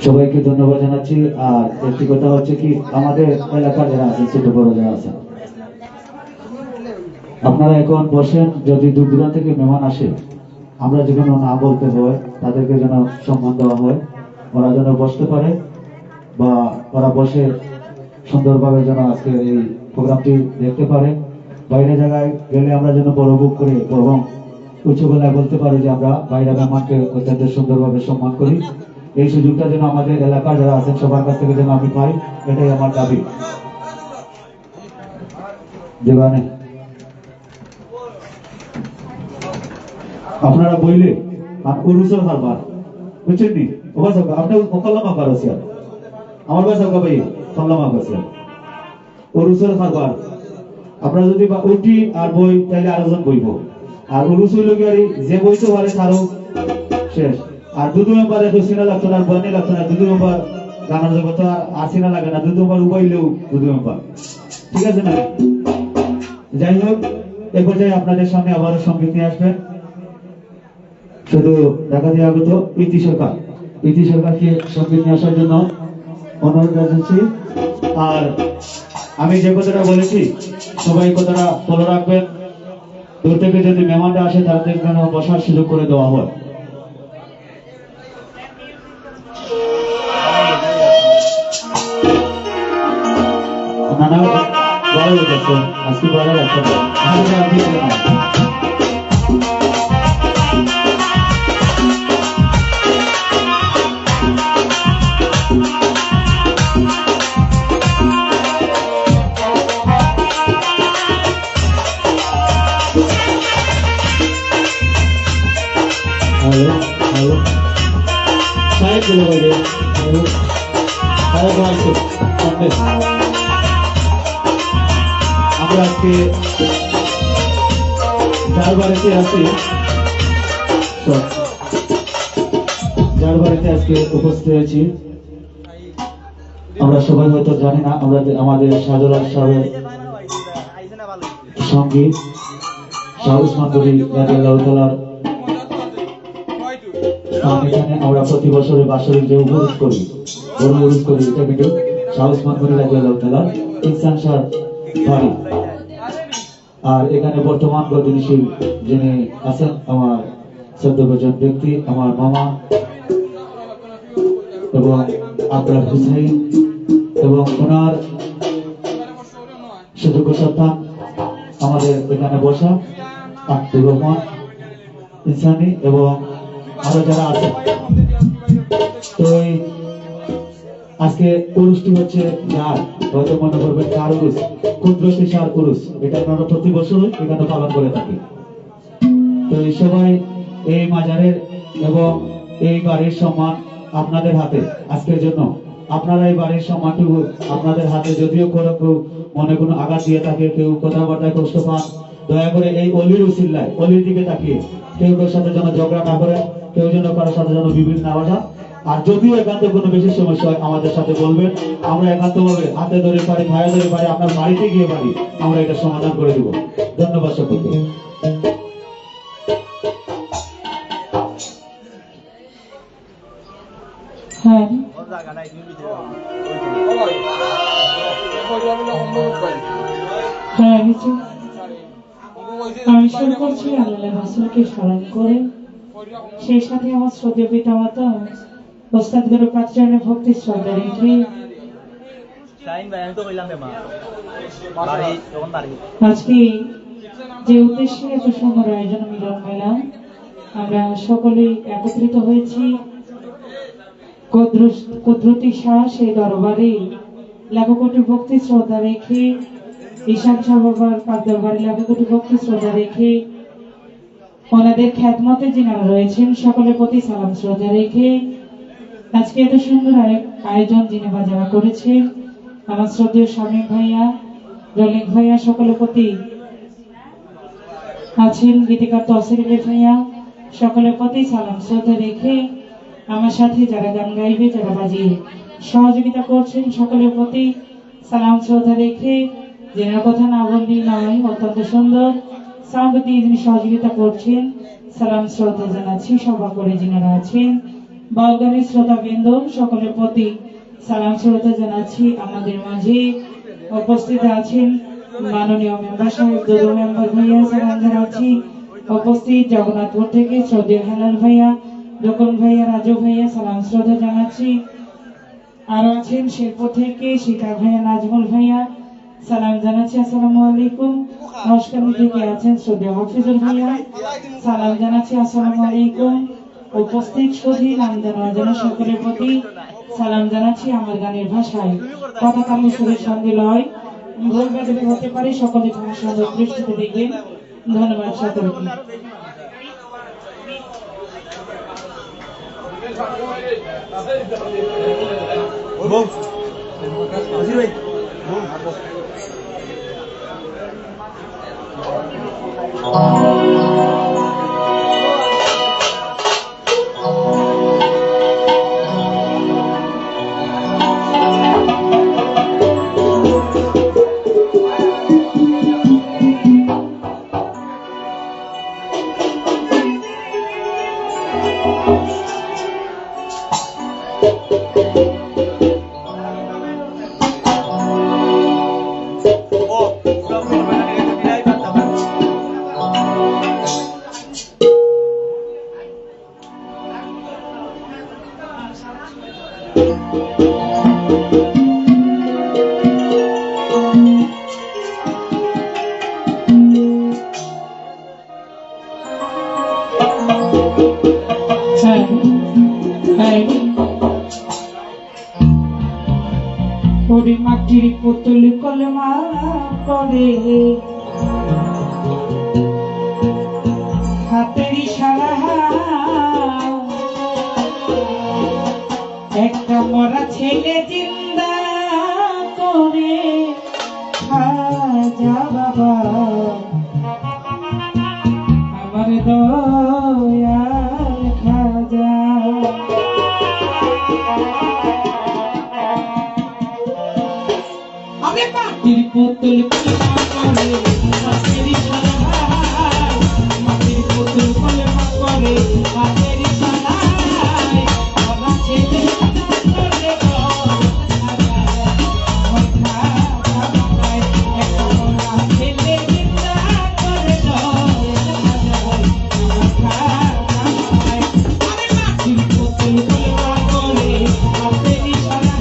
সবাইকে ধন্যবাদ জানাচ্ছি। আর একটি কথা হচ্ছে কি, আমাদের এলাকার যারা আছেন, ছোট বড় যারা আছেন, আপনারা এখন বসেন। যদি দূর দূরান্ত থেকে মেহমান আসে, আমরা যেন না বলতে হয়, তাদেরকে যেন সম্মান দেওয়া হয়, ওরা যেন বসতে পারে বা ওরা বসে সুন্দরভাবে যেন আজকে এই প্রোগ্রামটি দেখতে পারে। বাইরে জায়গায় গেলে আমরা যেন বড় বুক করে এবং উঁচু গলায় বলতে পারি যে আমরা বাইরে মেহমানকে অত্যন্ত সুন্দরভাবে সম্মান করি। এই সুযোগটা যেন আমাদের এলাকার যারা আছেন সবার কাছ থেকে যেন আমি পাই, এটাই আমার দাবি। দেবানে আপনারা বইলে আর উরুসের হারবার বুঝছেন নি? আপনি ওকাল্লামা পারছি আমার বাসা ভাই সাল্লামা পারছি উরুসের হারবার। আপনারা যদি উঠি আর বই তাহলে আরেকজন বইব। আর উরুস হইল গিয়ে যে বইতে পারে তারও শেষ। আর দুদু মেম্বার এত সিনা লাগতো না, বনে লাগতো না। দুদু মেম্বার গানের জগৎ আর সিনা লাগে না। দুদু মেম্বার উবাইলেও দুদু মেম্বার, ঠিক আছে না? যাই হোক, এ পর্যায়ে আপনাদের সামনে আবারও সঙ্গীত নিয়ে আসবেন শুধু দেখা দিয়ে আগত ইতি সরকার। ইতি সরকারকে সঙ্গীত নিয়ে আসার জন্য অনুরোধ জানাচ্ছি। আর আমি যে কথাটা বলেছি সবাই কথাটা ফলো রাখবেন। দূর থেকে যদি মেহমানরা আসে তাদের যেন বসার সুযোগ করে দেওয়া হয়। নানা ভালো লেগেছে আজকে, ভালো লাগছে। Halo, halo. Saya dulu aja. Halo. Saya masuk. Sampai. আমরা আজকে যার বাড়িতে আজকে উপস্থিত হয়েছি, আমরা সবাই হয়তো জানি না, আমরা আমাদের শাহজালাল সাহেবের সঙ্গী শাহ উসমান গনি রাদিয়াল্লাহু তাআলার এখানে আমরা প্রতি বছরে বাৎসরিক যে উরুস করি, বড় উরুস করি, এটা কিন্তু শাহ উসমান গনি রাদিয়াল্লাহু তাআলার ইনসান শাহ বাড়ি। আর এখানে বর্তমান গতিশীল যিনি আছেন আমার শ্রদ্ধেয় ব্যক্তি, আমার মামা এবং আবরার হুসাইন এবং ওনার সুযোগ্য সন্তান আমাদের এখানে বসা আব্দুর রহমান ইনসানি এবং আরো যারা আছে। তো আজকে উরুসটি হচ্ছে যার হয়তো মনে করবেন কার উরুস, কুদরতি সার উরুস, এটা আমরা প্রতি বছর এখানে পালন করে থাকি। তো সবাই এই মাজারের এবং এই বাড়ির সম্মান আপনাদের হাতে আজকের জন্য। আপনারা এই বাড়ির সম্মানটুকু আপনাদের হাতে, যদিও কেউ মনে কোনো আঘাত দিয়ে থাকে, কেউ কথাবার্তায় কষ্ট পান, দয়া করে এই অলির উসিল্লায় অলির দিকে তাকিয়ে কেউ কারোর সাথে যেন ঝগড়া না করেন, কেউ যেন কারোর সাথে যেন বিবৃতি না বাজা। আর যদিও একান্ত কোনো বেশি সমস্যা হয় আমাদের সাথে বলবেন, আমরা একান্ত ভাবে হাতে ধরে পারি, ভাইয়া ধরে পারি, আপনার বাড়িতে গিয়ে পারি, আমরা এটা সমাধান করে দেব। ধন্যবাদ সকলকে। হ্যাঁ, আমি শুরু করছি আল্লাহ রাসূলকে স্মরণ করে, সেই সাথে আমার শ্রদ্ধেয় পিতামাতা ওস্তাদ গুরু পাঁচজনের ভক্তি শ্রদ্ধা রেখে আজকে যে উদ্দেশ্যে এত সুন্দর আয়োজন মিলন মেলা, আমরা সকলেই একত্রিত হয়েছি কুদরতি শাহ সেই দরবারে লাখো কোটি ভক্তি শ্রদ্ধা রেখে, ঈশান শাহ বাবার পাক দরবারে লাখো কোটি ভক্তি শ্রদ্ধা রেখে, ওনাদের খ্যাতমতে যিনারা রয়েছেন সকলের প্রতি সালাম শ্রদ্ধা রেখে আজকে এত সুন্দর আয়োজন যিনি বা যারা করেছেন, আমার শ্রদ্ধেয় শামীম ভাইয়া, রলিক ভাইয়া, সকলের প্রতি আছেন গীতিকার তহসিল ভাইয়া, সকলের প্রতি সালাম শ্রদ্ধা রেখে আমার সাথে যারা গান গাইবে, যারা বাজিয়ে সহযোগিতা করছেন, সকলের প্রতি সালাম শ্রদ্ধা রেখে, যেনার কথা না বললেই নয়, অত্যন্ত সুন্দর সাউন্ড দিয়ে যিনি সহযোগিতা করছেন, সালাম শ্রদ্ধা জানাচ্ছি। সভা করে যিনারা আছেন বাউলগানের শ্রোতাবৃন্দ সকলের প্রতি সালাম শ্রোতা জানাচ্ছি। আমাদের মাঝে উপস্থিত আছেন মাননীয় মেম্বার সাহেব, দুদু মেম্বার ভাইয়া সালাম জানাচ্ছি। উপস্থিত জগন্নাথপুর থেকে শ্রদ্ধেয় হেলাল ভাইয়া, দোকন ভাইয়া, রাজু ভাইয়া সালাম শ্রদ্ধা জানাচ্ছি। আরো আছেন শেরপুর থেকে শিকার ভাইয়া, নাজমুল ভাইয়া সালাম জানাচ্ছি, আসসালামু আলাইকুম। নমস্কার থেকে আছেন শ্রদ্ধেয় হাফিজুল ভাইয়া সালাম জানাচ্ছি, আসসালামু আলাইকুম। উপস্থিত সুধী নামদান অজানা সকলের প্রতি সালাম জানাচ্ছি আমার গানের ভাষায়। কথা কামে সুরের সঙ্গে লয়, ভুল ব্যাধি হতে পারে, সকলে ক্ষমা সুন্দর দৃষ্টিতে দেখবেন। ধন্যবাদ সকলকে। মাটির পুতুল কলমা করে হাতের ইশারা, একটা মরা ছেলে জিন্দা করে খাজা বাবা আমার দয়াল খাজা। মাটির পুতুল কলমা করে হাতের ইশারা, মাটির পুতুল কলমা করে হাতের ইশারা, ওরা ছেলে করে ছেলে জিন্দা করে মাটির পুতুল কলমা করে হাতের ইশারা।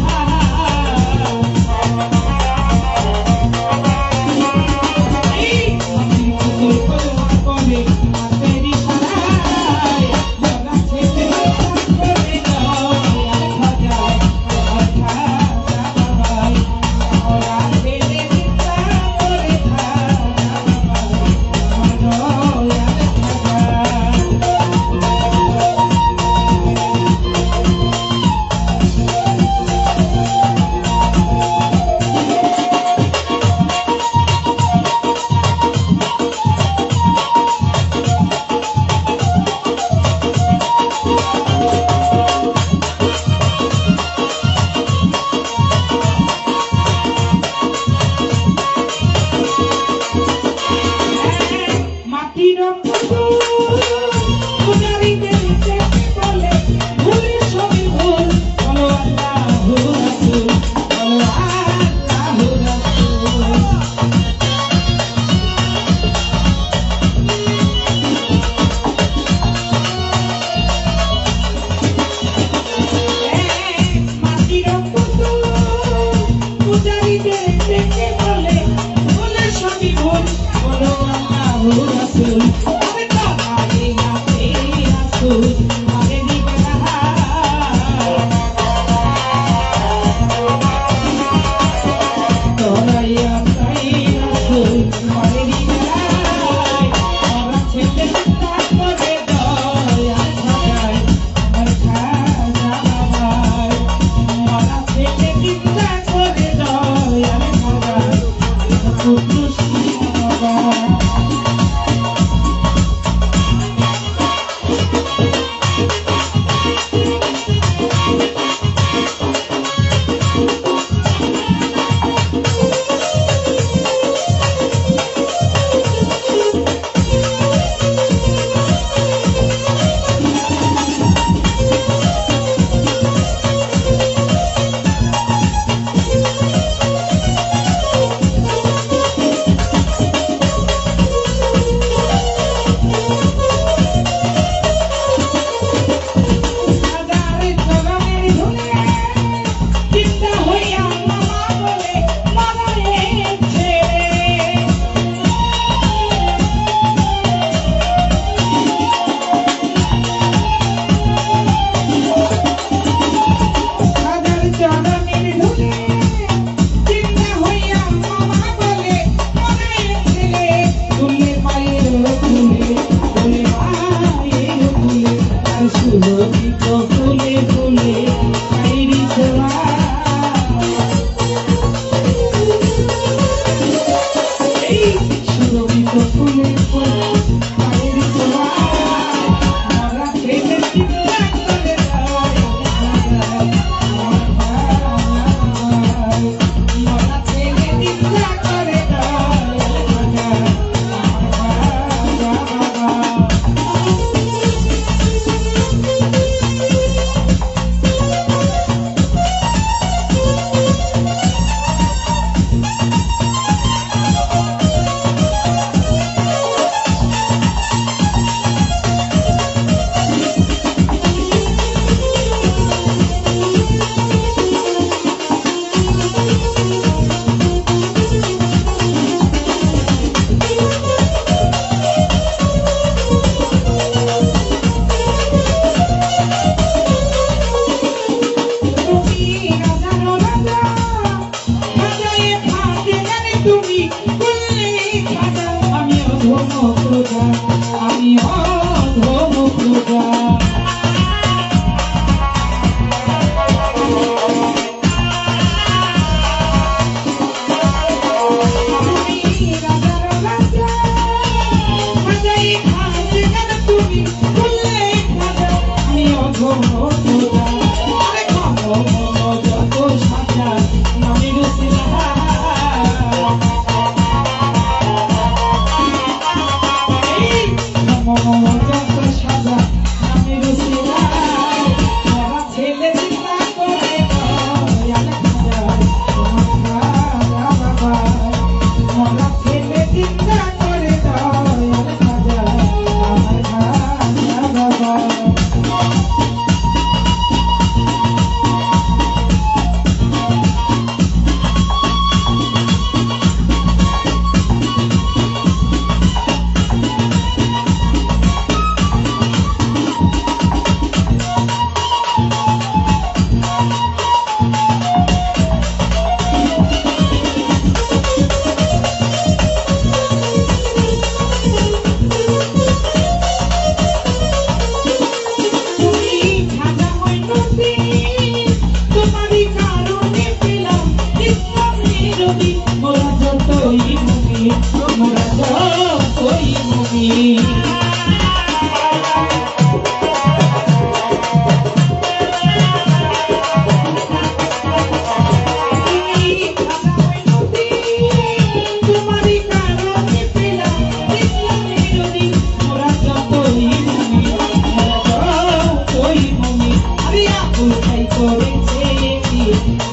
করেছে কি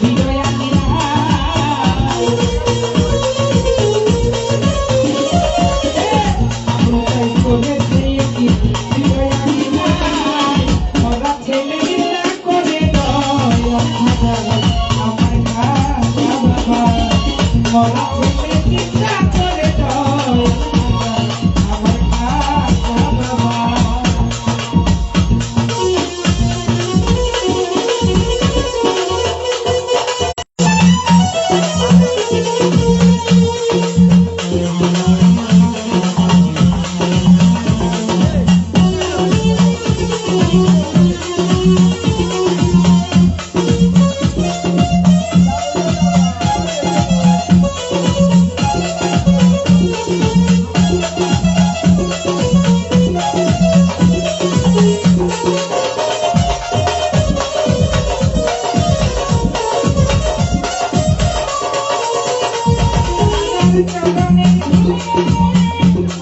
হৃদয়াঙ্গিনা আমরাই করেছে কি হৃদয়াঙ্গিনা ওরা ছেলে না করে দয়া আমার খাজা বাবা ওরা ছেলে না করে দয়া আমার খাজা বাবা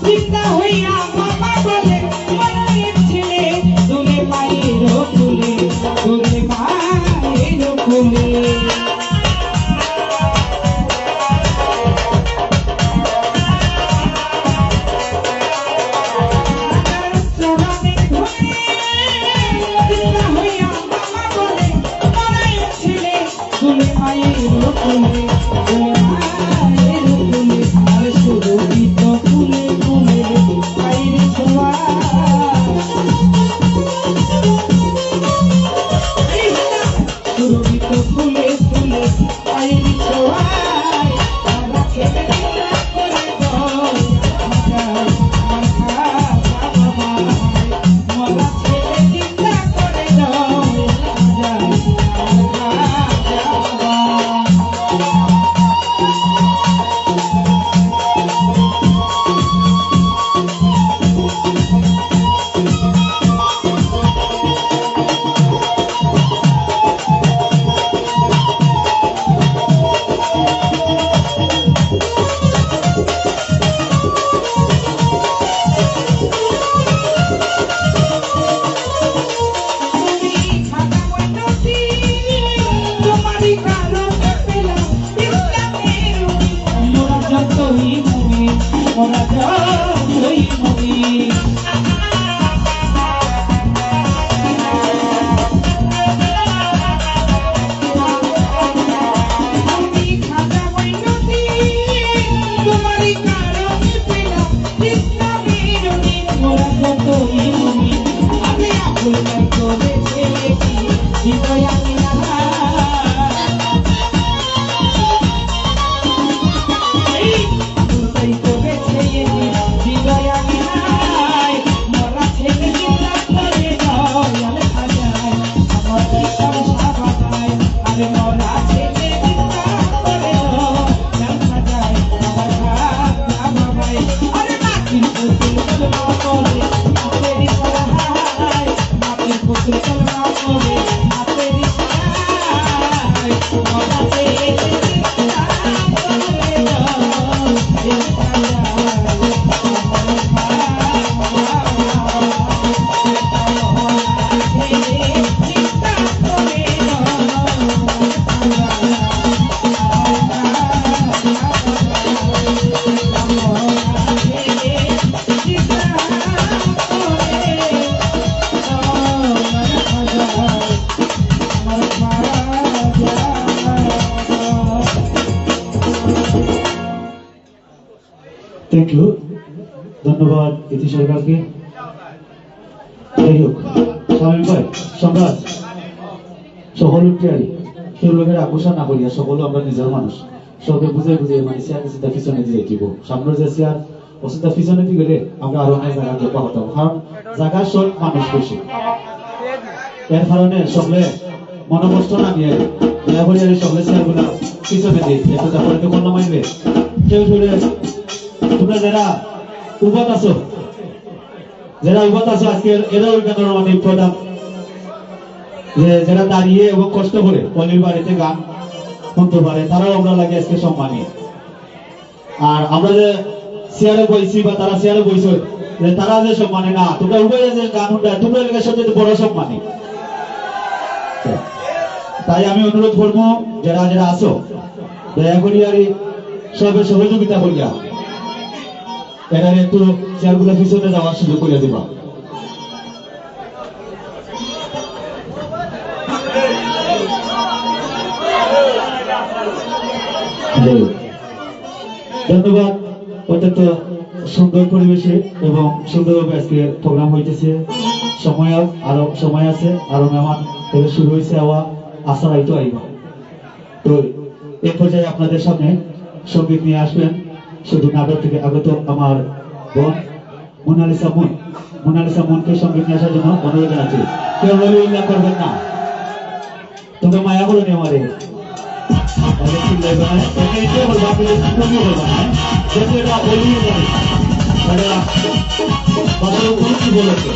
চিন্তা হইয়া মামা বলে মায়ের ছেলে দুলে মায়ের কোলে দুলে মায়ের কোলে চিন্তা হইয়া মামা বলে মায়ের ছেলে দুলে মায়ের কোলে দুলে মায়ের কোলে আর শুধু গীত ফুলে ফুলে বাইরে ছোঁয়া শুধু গীত ফুলে ফুলে বাইরে ছোঁয়া আমরা খেলে চিন্তা করে মরা ছেলে চিন্তা করে মোরা যতই মুমিন আমি খাজা মঈনুদ্দিন তোমারই কারণে পেলাম ইসলামের দিন মোরা যতই মুমিন আমি আবুল নাই করেছে কি হৃদয়াঙ্গিনা থ্যাংক ইউ, ধন্যবাদ ইতি সরকারকে। যাই হোক, স্বামী ভাই সম্রাট সকল উঠিয়াই সেই লোকের আকর্ষণ না করিয়া সকল আমরা নিজের মানুষ সবে বুঝে বুঝে মানে চেয়ার চিন্তা পিছনে দিয়ে দিব সামনের যে চেয়ার অসুবিধা পিছনে দিয়ে গেলে আমরা আরো অনেক জায়গা দেখতে পারতাম, কারণ জায়গার সব মানুষ বেশি, এর কারণে সকলে মনোকষ্ট না নিয়ে দয়া করে সকলে চেয়ার গুলা পিছনে দিয়ে একটু তারপরে একটু কন্যা মাইবে কেউ ধরে তোমরা যারা উপাত আছো আজকে এরা ওইখানে অনেক প্রধান যে যারা দাঁড়িয়ে এবং কষ্ট করে অলির বাড়িতে গান শুনতে পারে তারাও আমরা লাগে আজকে সম্মানী। আর আমরা যে চেয়ারে বইছি বা তারা চেয়ারে বইছে যে তারা যে সম্মানী না, তোমরা উভয় যে গান শুনতে তোমরা লেগে সবচেয়ে বড় সম্মানী। তাই আমি অনুরোধ করবো যারা যারা আসো দয়া করি আর সবের সহযোগিতা করিয়া এটার একটু চেয়ারগুলো পিছনে যাওয়ার সুযোগ করে দিবা। ধন্যবাদ। অত্যন্ত সুন্দর পরিবেশে এবং সুন্দরভাবে আজকে প্রোগ্রাম হইতেছে। আরো সময় আছে, আরো মেহমান থেকে শুরু হয়েছে আওয়া আসার আইতো আইবা। তো এই পর্যায়ে আপনাদের সামনে সঙ্গীত নিয়ে আসবেন শুধু নাটক থেকে আগত আমার বোন মোনালিসা মুনকে সঙ্গীত নিয়ে আসার জন্য অনুরোধ জানাচ্ছি। কেউ বলে উল্লেখ করবেন না, তোমরা মায়া বলো নি আমারে কি বলেছে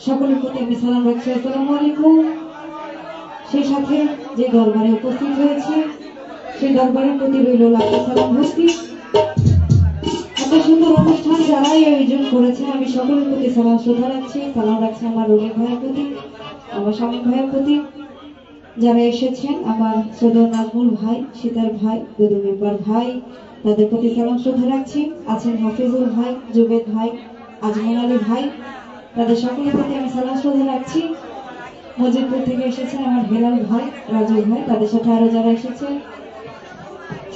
সকলের প্রতি আমি সালাম রাখছি, আসসালামু আলাইকুম। সেই সাথে যে দরবারে উপস্থিত হয়েছে সেই দরবারের প্রতি রইল লাখো সালাম ভক্তি। এত সুন্দর অনুষ্ঠান যারাই আয়োজন করেছে আমি সকলের প্রতি সালাম শ্রদ্ধা রাখছি। সালাম রাখছি আমার রবি ভাইয়ের প্রতি, আমার স্বামী ভাইয়ের প্রতি, যারা এসেছেন আমার সদর নাজমুল ভাই, সীতার ভাই, দুদু মেম্বার ভাই, তাদের প্রতি সালাম শ্রদ্ধা রাখছি। আছেন হাফিজুল ভাই, জুবেদ ভাই, আজমল আলী ভাই, তাদের সকলের প্রতি আমি সালাম শ্রদ্ধা রাখছি। মজিদপুর থেকে এসেছেন আমার হেলাল ভাই, রাজু ভাই, তাদের সাথে আরো যারা এসেছেন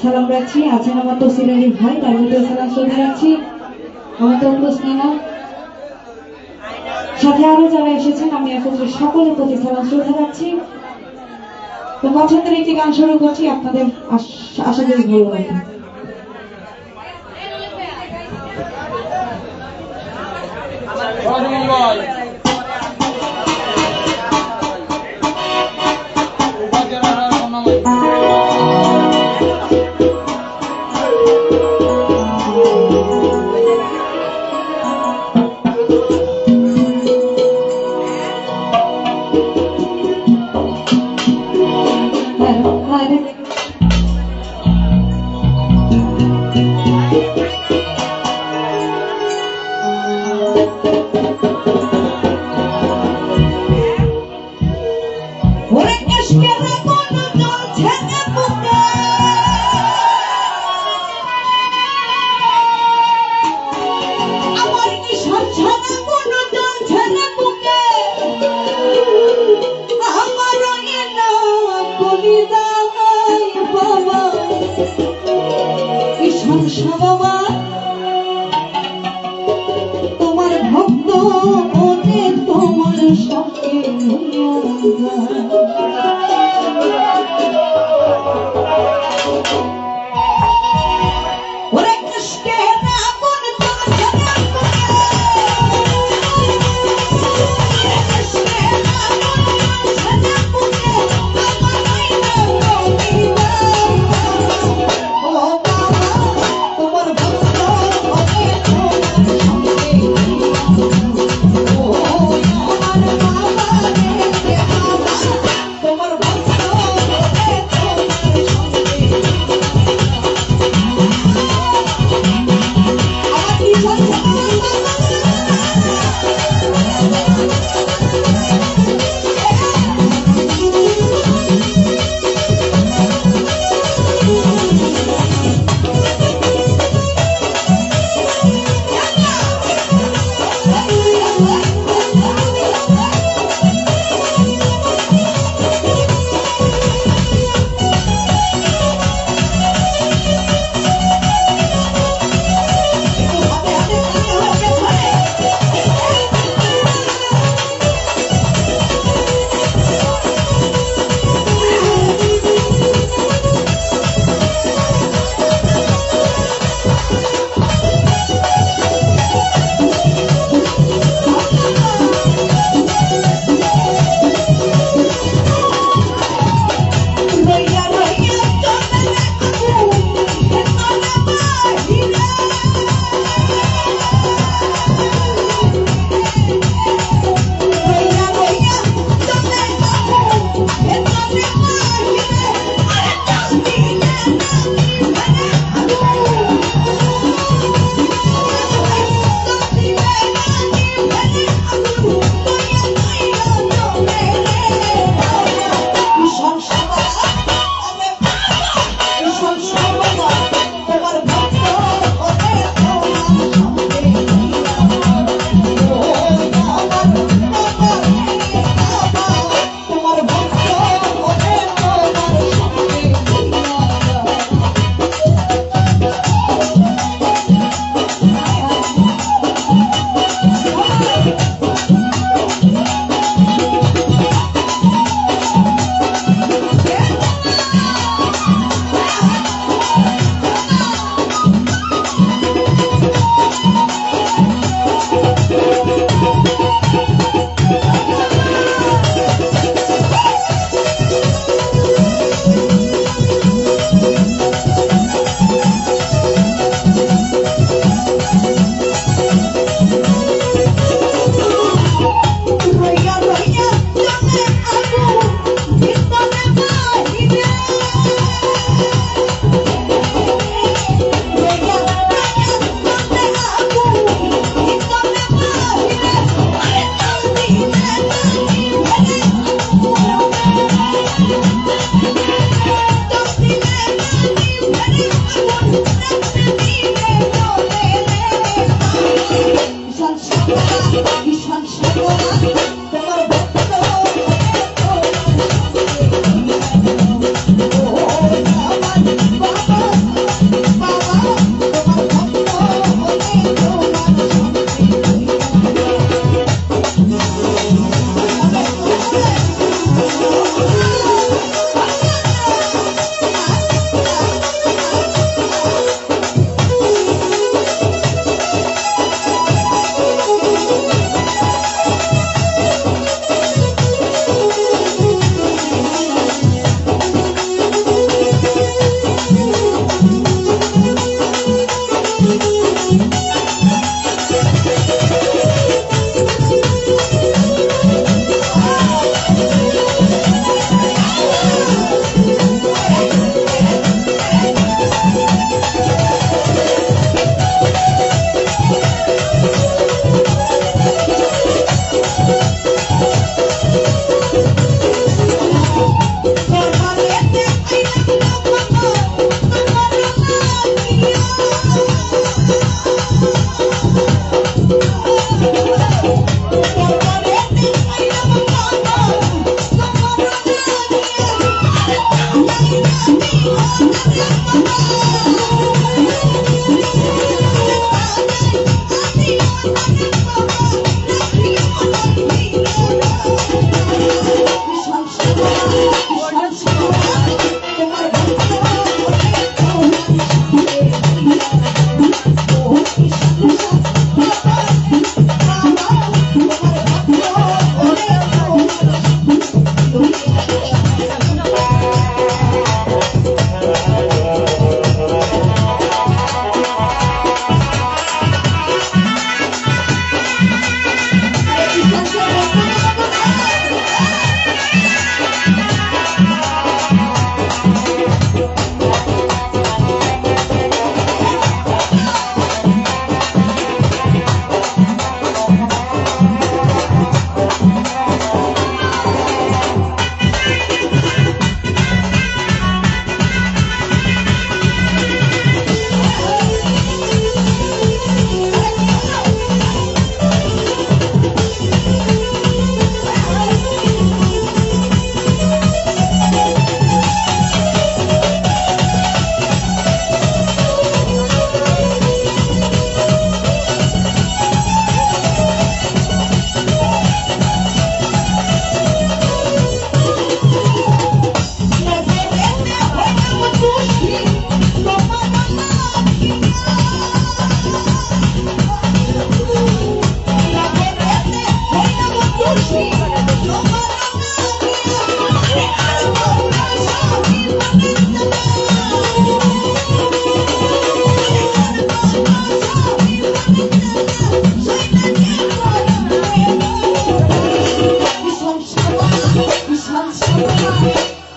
সালাম রাখছি। আছেন আমার তসির আলী ভাই, তার প্রতি সালাম শ্রদ্ধা রাখছি। আমার তন্ত্র স্নেহ সাথে আরো যারা এসেছেন আমি একত্রে সকলের প্রতি সালাম শ্রদ্ধা রাখছি। তো পছন্দের একটি গান শুরু করছি, আপনাদের আশা করি ভালো লাগবে। তোমার ভক্ত তোমার সঙ্গে তোমার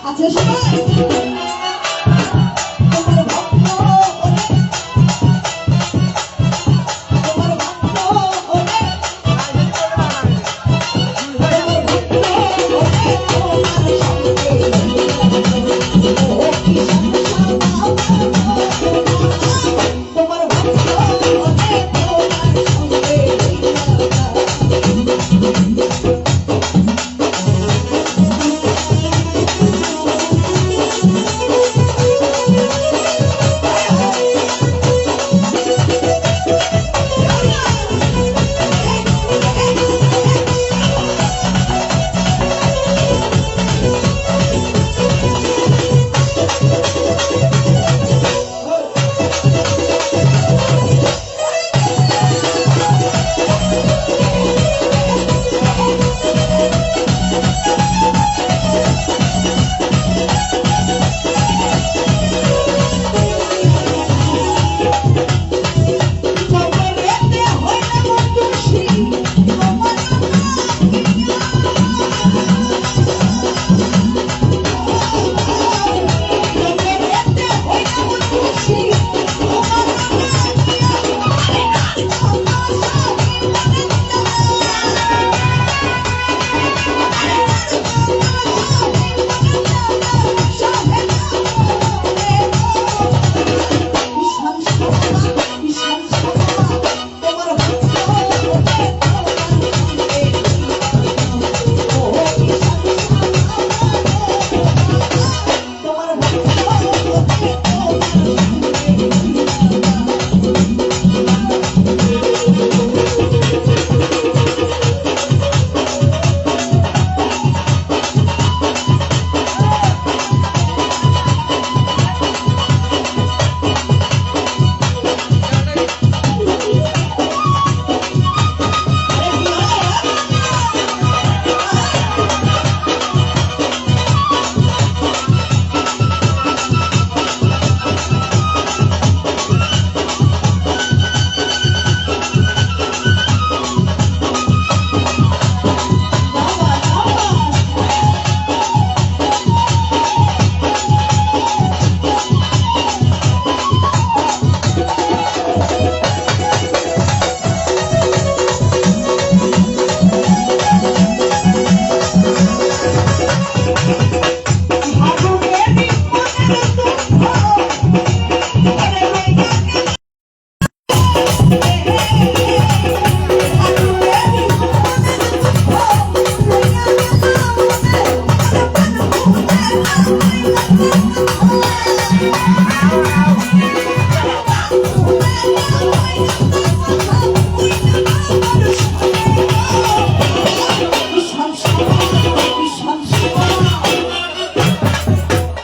আচ্ছা সবাই তোমার ভক্ত ওরে তোমার ভক্ত ওরে তোমার ভক্ত ওরে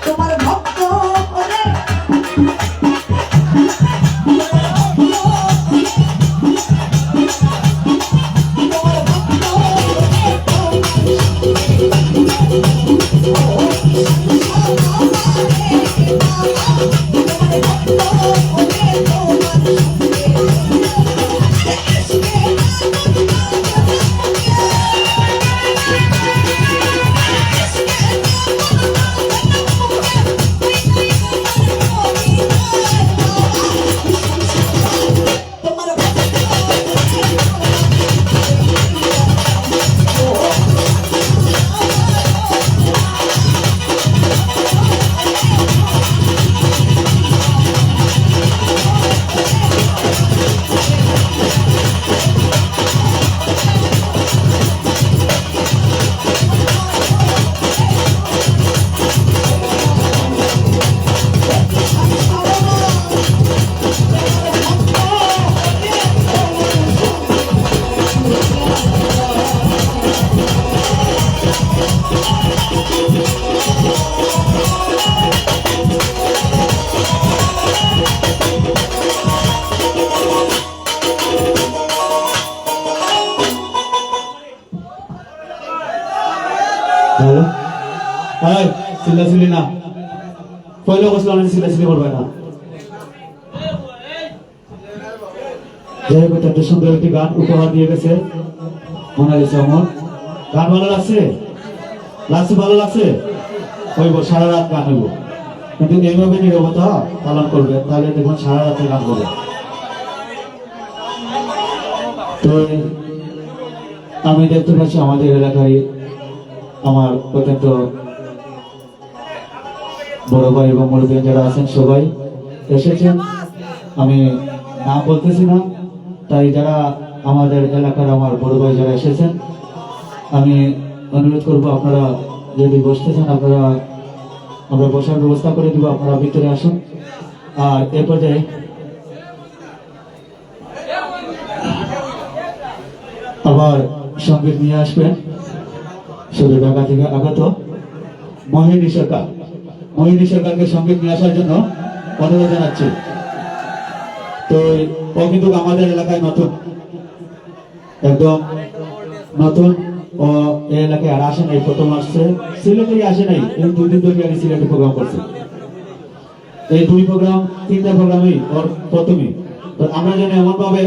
তোমার ভক্ত ওরে চিল্লাচিল্লি না, পয়লা বছর চিল্লাচিল্লি করবে না। যাই হোক, এত সুন্দর একটি গান উপহার দিয়ে গেছে মোনালিসা। আমার গান ভালো লাগছে? লাগছে, ভালো লাগছে? হইব, সারা রাত গান হইব, কিন্তু এইভাবে নীরবতা পালন করবে, তাহলে দেখুন সারা রাতে গান করবে। তো আমি দেখতে পাচ্ছি আমাদের এলাকায় আমার অত্যন্ত বড় ভাই এবং মুরব্বী যারা আছেন সবাই এসেছেন। আমি নাম বলতেছি না, তাই যারা আমাদের এলাকার আমার বড় ভাই যারা এসেছেন, আমি অনুরোধ করবো আপনারা যদি বসতেছেন আপনারা, আমরা বসার ব্যবস্থা করে দিব, আপনারা ভিতরে আসুন। আর এ পর্যায়ে আবার সঙ্গীত নিয়ে আসবেন শুধু ঢাকা থেকে আগত মোহিনী সরকার। মোহিনী সরকারকে সঙ্গীত নিয়ে আসার জন্য অনুরোধ জানাচ্ছি। তো ও কিন্তু আমাদের এলাকায় নতুন, একদম নতুন। ও এই এলাকায় আর আসে নাই, প্রথম আসছে, সিলেটেই আসে নাই, এই 2 দিন ধরে আমি সিলেটে প্রোগ্রাম করছি। এই 2 প্রোগ্রাম 3টা প্রোগ্রামই ওর প্রথমই। তো আমরা যেন এমন ভাবে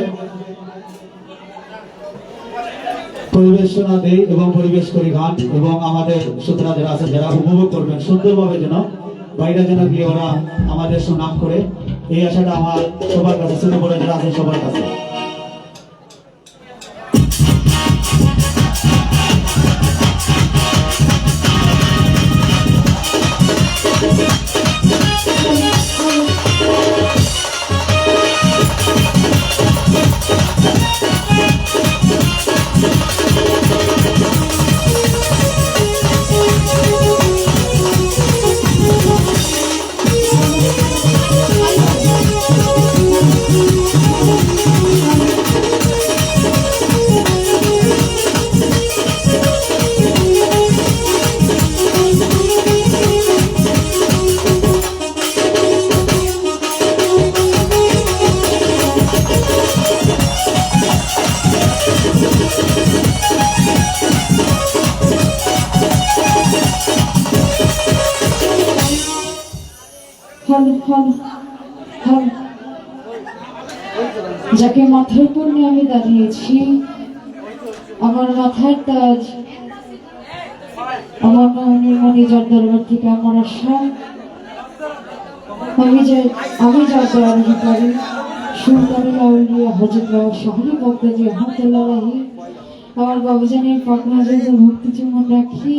পরিবেশনা দেই এবং পরিবেশ করি গান, এবং আমাদের শ্রোতারা যারা আছে যারা উপভোগ করবেন সুন্দরভাবে, যেন বাইরে যেন গিয়ে ওরা আমাদের সুনাম করে, এই আশাটা আমার সবার কাছে, ছোট বড় যারা আছে সবার কাছে। যাকে মাথার উপর নিয়ে আমি দাঁড়িয়েছি, আমার মাথার তাজ, আমার মোহনীর মণি, যার দরবার থেকে আমার আশা, আমি যার দরবারে পারি, সুলতানুল আউলিয়া হযরত বাবা শাহরি বগদাদী রহমাতুল্লাহ আলাইহি, আমার বাবাজানের পাক নজরে ভক্তি চুমন রাখি।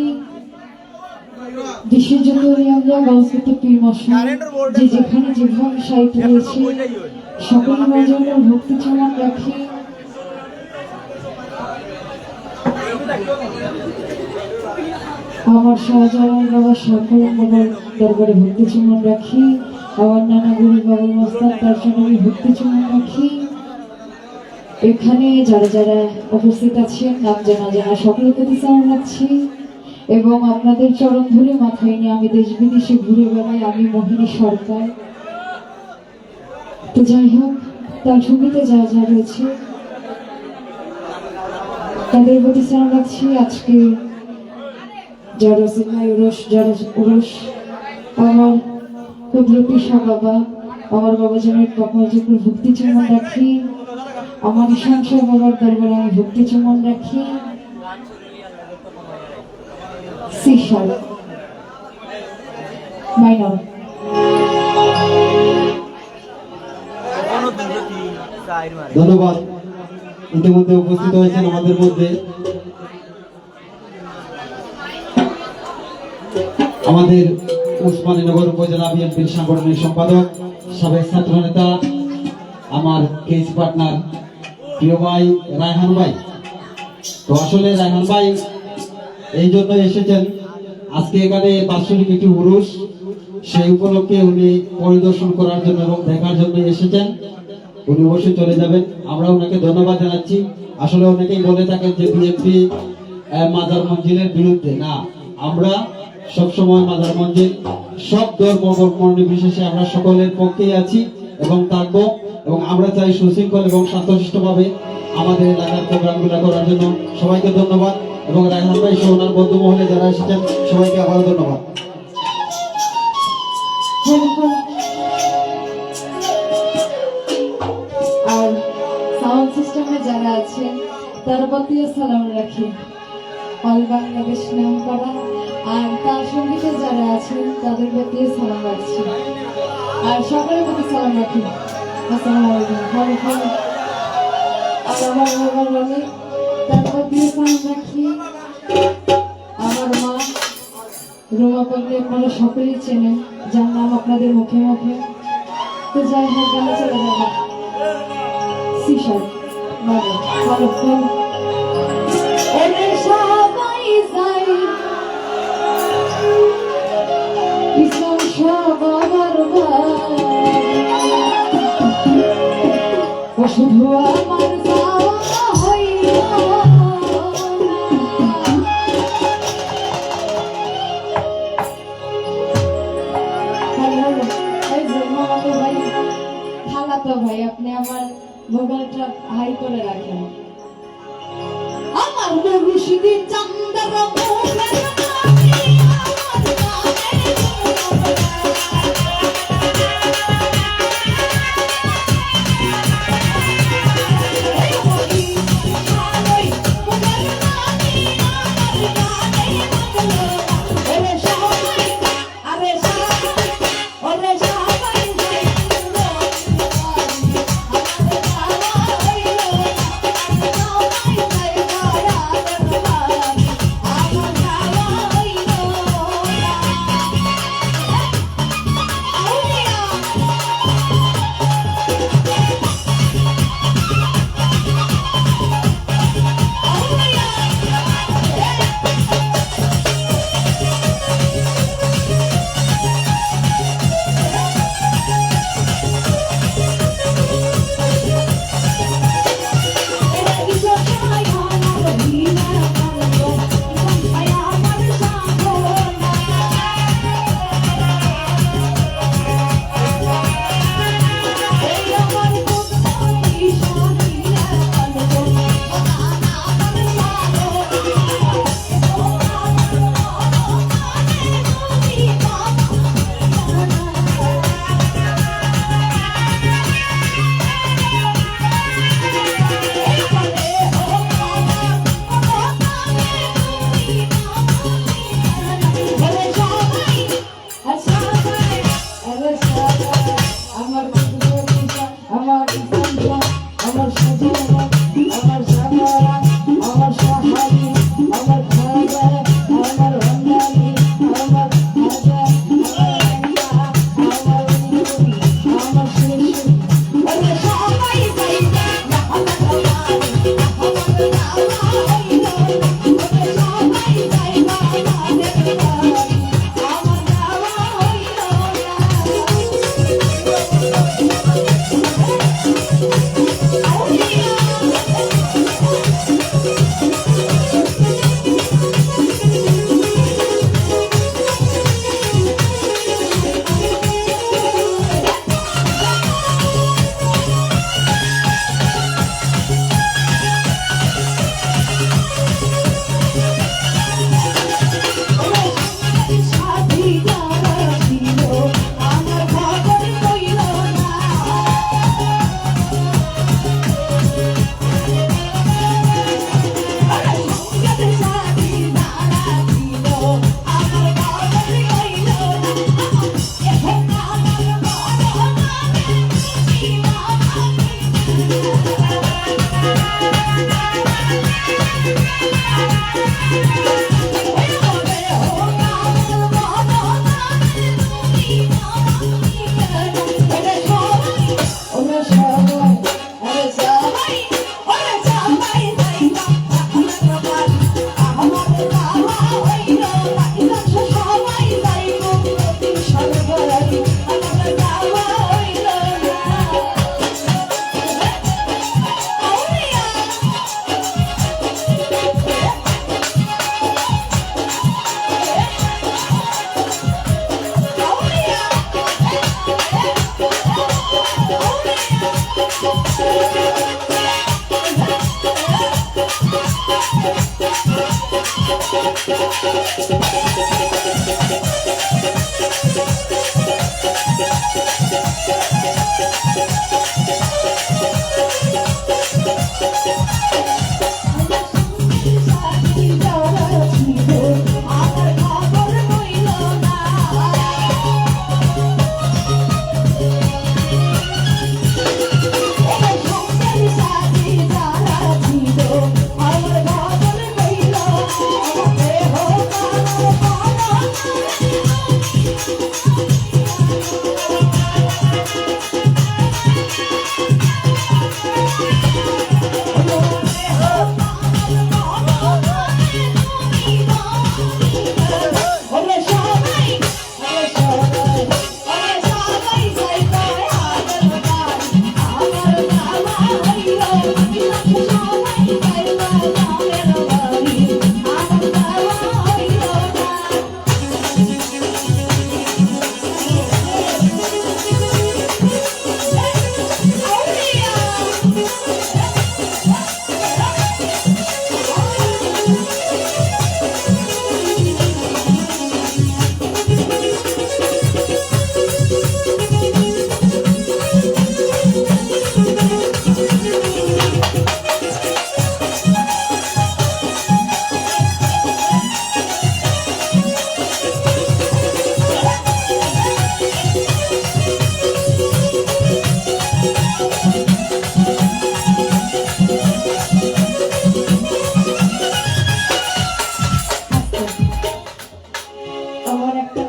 দেশের যত রিয়াজা গলসিত পীর মশাই যে যেখানে যেভাবে সাহিত্য রয়েছে, সকল বাজানের ভক্তি চুমন রাখি। আমার শাহজালাল বাবা সকল বাবার দরবারে ভক্তি চুমন রাখি। আমার নানা গুরু বাবার মস্তান, তার জন্য আমি ভক্তি চুমন রাখি। এখানে যারা যারা উপস্থিত আছেন, নাম জানা জানা সকলের প্রতি সালাম রাখছি, এবং আপনাদের চরণ ধরে মাথায় নিয়ে আমি দেশ বিদেশে ঘুরে বেড়াই, আমি মোহিনী সরকার। তো যাই হোক, তার ছবিতে যা যা রয়েছে তাদের প্রতি সালাম রাখছি। আজকে যারা সিনেমায় উরস, আমার কুদরতি শাহ বাবা, আমার বাবাজানের পাকমাজুকুর ভক্তি চুমন রাখি। আমার ঈশান শাহ বাবার দরবারে আমি ভক্তি চুমন রাখি। সিশাল মাইনর ধন্যবাদ। ইতিমধ্যে উপস্থিত হয়েছেন আমাদের মধ্যে আমাদের উসমানীনগর উপজেলা বিএনপির সাংগঠনিক সম্পাদক, সাবেক ছাত্র নেতা, আমার কেস পার্টনার, প্রিয় ভাই রায়হান ভাই। তো আসলে রায়হান ভাই এই জন্য এসেছেন, আজকে এখানে বাৎসরিক একটি উরুস, সেই উপলক্ষে উনি পরিদর্শন করার জন্য এবং দেখার জন্য এসেছেন। উনি অবশ্যই চলে যাবেন, আমরা ওনাকে ধন্যবাদ জানাচ্ছি। আসলে অনেকেই বলে থাকেন যে বিএনপি মাজার মঞ্জিলের বিরুদ্ধে, না, আমরা সবসময় মাজার মঞ্জিল, সব ধর্ম বর্ণ নির্বিশেষে আমরা সকলের পক্ষেই আছি এবং থাকবো, এবং আমরা চাই সুশৃঙ্খল এবং শান্তশিষ্টভাবে আমাদের এলাকার প্রোগ্রামগুলো করার জন্য। সবাইকে ধন্যবাদ, এবং রায়হান ভাই সহ ওনার বন্ধু মহলে যারা এসেছেন সবাইকে আবারও ধন্যবাদ। আর সাউন্ড সিস্টেমে যারা আছেন তার প্রতিও সালাম রাখি। অল বাংলাদেশ নাম করা। আর তার সঙ্গীতে যারা আছেন তাদের প্রতি সালাম রাখছি, আর সকলের প্রতি সালাম রাখি। আসসালামু আলাইকুম। আর আমার বাবার বলে তার প্রতি সালাম রাখি আমার মা রোমা পাগলি, আপনারা সকলেই চেনেন, যার নাম আপনাদের মুখে মুখে। তো যাই হোক, গানে চলে যাবো। সিসার মানে ভালো ফুল ওরে সবাই যাই ইসলাম সবার ও শুধু আমার যাওয়া হইল তো ভাই, আপনি আমার মোবাইলটা হাই করে রাখেন। আমার মুর্শিদি চান্দার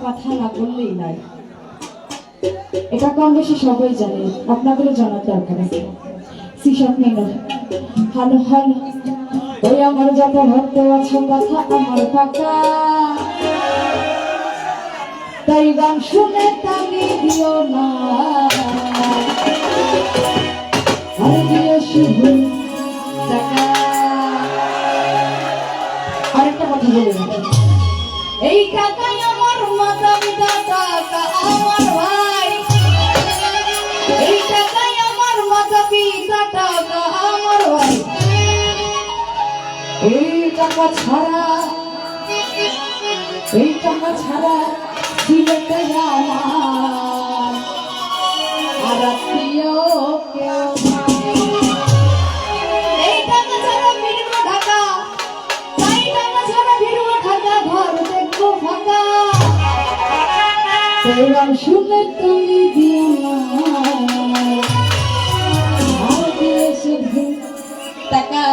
কথা না বললেই নাই, এটা কম বেশি সবাই জানে, আপনাদেরও জানার দরকার আছে। সিসাপনি নয়, হ্যালো হ্যালো, ওই আমার যত ভক্ত আছে কথা আমার পাকা, তাই গান শুনে তালি দিও না, আর দিও শুধু টাকা। আরেকটা কথা বলে রাখি, এই টাকাই আমার মাতা পিতা, টাকা আমার ভাই, এই টাকাই আমার মাতা পিতা, টাকা আমার ভাই, এই টাকা ছাড়া, এই টাকা ছাড়া জীবনটা আমার আর আত্মীয় কেউ নাই। এই টাকা ছাড়া ফিরব ঢাকা, তাই টাকা ছাড়া ফিরব ঢাকা, ঘর দেখবো ফাঁকা, গান শুনে তুমি দিও না, আর দিয়ে শুধু টাকা।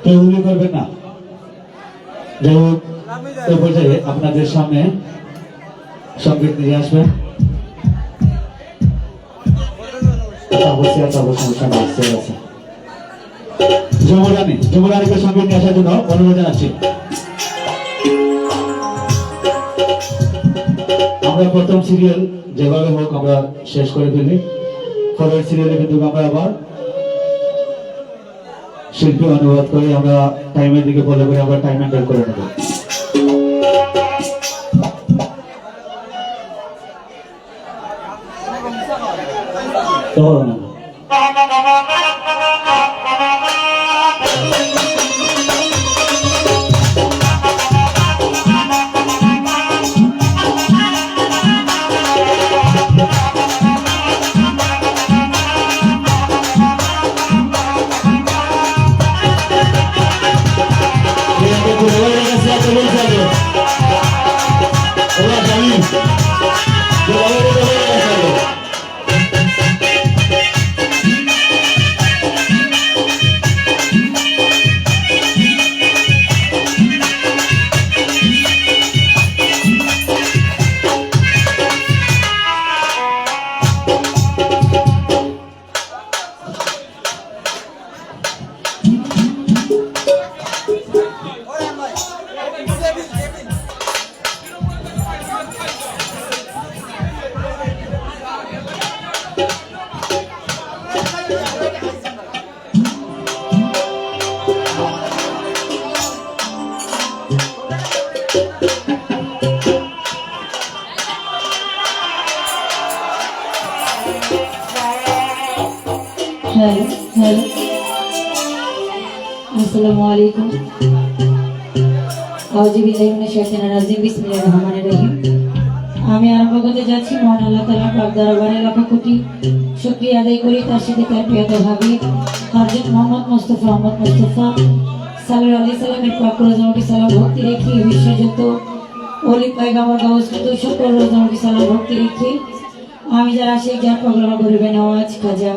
কেউ উল্লেখ করবেন না। যাই হোক, এই পর্যায়ে আপনাদের সামনে সংগীত নিয়ে আসবেন। যুবরানীকে সঙ্গে নিয়ে আসার জন্য অনুরোধ জানাচ্ছি। আমরা প্রথম সিরিয়াল যেভাবে হোক আমরা শেষ করে ফেলি, পরের সিরিয়ালে কিন্তু আমরা আবার শিল্পী অনুবাদ করে আমরা টাইমের দিকে ফলো করে আমরা টাইম মেনটেন করে নেব। হ্যালো হ্যালো, আসসালামু আলাইকুম। আউযুবিল্লাহি মিনাশ শাইতানির রাজিম, বিসমিল্লাহির রহমানির রহিম। আমি আরম্ভ করতে যাচ্ছি মহান আল্লাহ তাআলার পাক দরবারে লাখ কোটি শুকরিয়া আদায় করি, তার সাথে তার প্রিয় হাবিব হযরত মুহাম্মদ মুস্তাফা সাল্লাল্লাহু আলাইহি সাল্লামের পাক রোজামুটি সালাম ভক্তি রেখে বিশ্বের যত ওলি পয়গম্বর গাউস কুতুব সকল রোজামুটি সালাম ভক্তি রেখে আমি যারা শেখ যার প্রোগ্রাম করবে নওয়াজ খাজা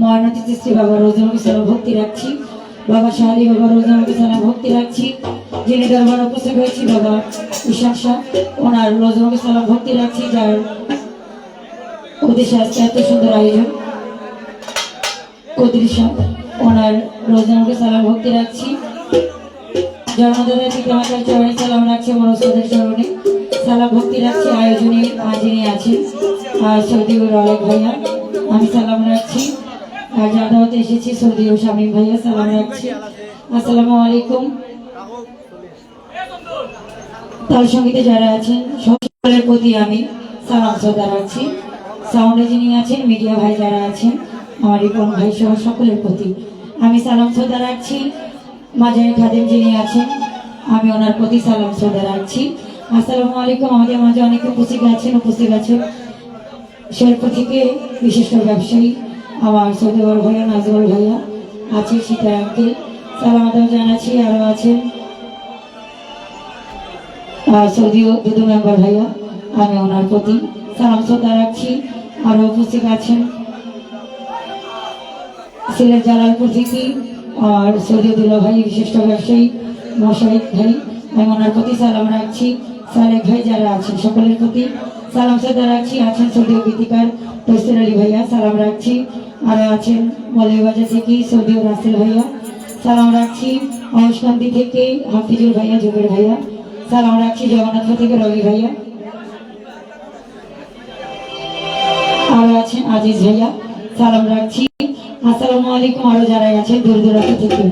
মহানতি শ্রী বাবা রোজামুটি সালাম ভক্তি রাখছি, বাবা শাহী বাবা রোজামুটি সালাম ভক্তি রাখছি, যিনি দরবার উপস্থিত হয়েছি বাবা ঈশান শাহ ওনার রোজামুটি সালাম ভক্তি রাখছি, যার উদ্দেশ্যে আজকে এত সুন্দর আয়োজন কদরি শাহ ওনার রোজামুটি সালাম ভক্তি রাখছি, জন্মদাতা পিতামাতার চরণে সালাম রাখছি, আমার ওস্তাদের চরণে সালাম ভক্তি রাখছি, আয়োজনে যিনি আছেন সৌদিউর অলেক ভাইয়া আমি সালাম রাখছি, আর যাদাওতে এসেছি সৌদিউ শামীম ভাইয়া সালাম রাখছি। আসসালামু আলাইকুম। তাল সঙ্গীতে যারা আছেন সকলের প্রতি আমি সালাম শ্রদ্ধা রাখছি, সাউন্ডে যিনি আছেন মিডিয়া ভাই যারা আছেন আমার রিপন ভাই সহ সকলের প্রতি আমি সালাম শ্রদ্ধা রাখছি, মাজারে খাদেম যিনি আছেন আমি ওনার প্রতি সালাম শ্রদ্ধা রাখছি। আসসালামু আলাইকুম। আমাদের মাঝে অনেকে উপস্থিত আছেন শেরপুর থেকে বিশিষ্ট ব্যবসায়ী আমার সৌদিবর ভাইয়া নাজমুল ভাইয়া আছে, সীতা আঙ্কেল সালাম আদাব জানাচ্ছি, আরও আছেন সৌদিও দুদু মেম্বার ভাইয়া আমি ওনার প্রতি সালাম শ্রদ্ধা রাখছি। আরও উপস্থিত আছেন সিলেট জালালপুর থেকে আর সৌদি দুলা ভাই বিশিষ্ট ব্যবসায়ী মোশাহিদ ভাই আমি ওনার প্রতি সালাম রাখছি, সালেক ভাই যারা আছেন সকলের প্রতি সালাম শ্রদ্ধা রাখছি, আছেন সৌদিও গীতিকার তৈসির আলী ভাইয়া সালাম রাখছি, আরও আছেন মৌলভীবাজার থেকে সৌদিও রাসেল ভাইয়া সালাম রাখছি, অংশকান্তি থেকে হাফিজুর ভাইয়া জুবের ভাইয়া সালাম রাখছি, জগন্নাথ থেকে রবি ভাইয়া, আরও আছেন আজিজ ভাইয়া সালাম রাখছি। আসসালামু আলাইকুম। আরো যারা আছেন দূর দূরান্ত থেকে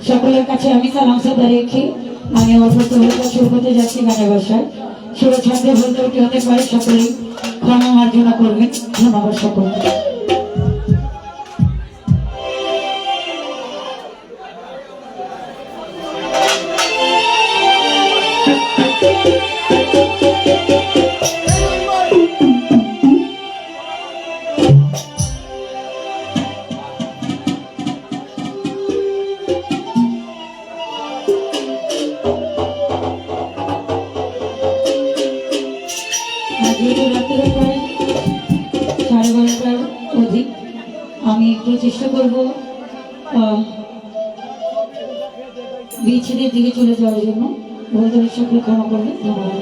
সকলের কাছে আমি সালাম শ্রদ্ধা রেখে আমি শুরু করতে যাচ্ছি গানের বাসায়। সুরে ছাড়তে বলতে কি হতে পারে, সকলেই ক্ষমা মার্জনা করবেন, ধন্যবাদ সকলকে। আমি একটু চেষ্টা করবো বিচ্ছেদের দিকে চলে যাওয়ার জন্য বন্ধুদের সকলে ক্ষমা করবেন, ধন্যবাদ।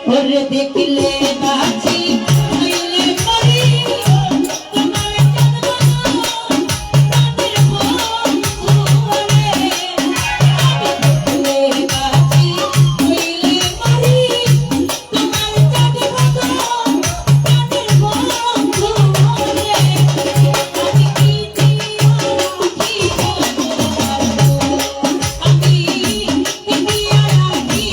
ওরে দেখলে বাজি হইলে মরি তোমার তাদের বন্ধু রে দেখলে বাজি হইলে মরি তোমার তাদের বন্ধু রে আমি কি দিয়া রাখি আমি কি দিয়া রাখি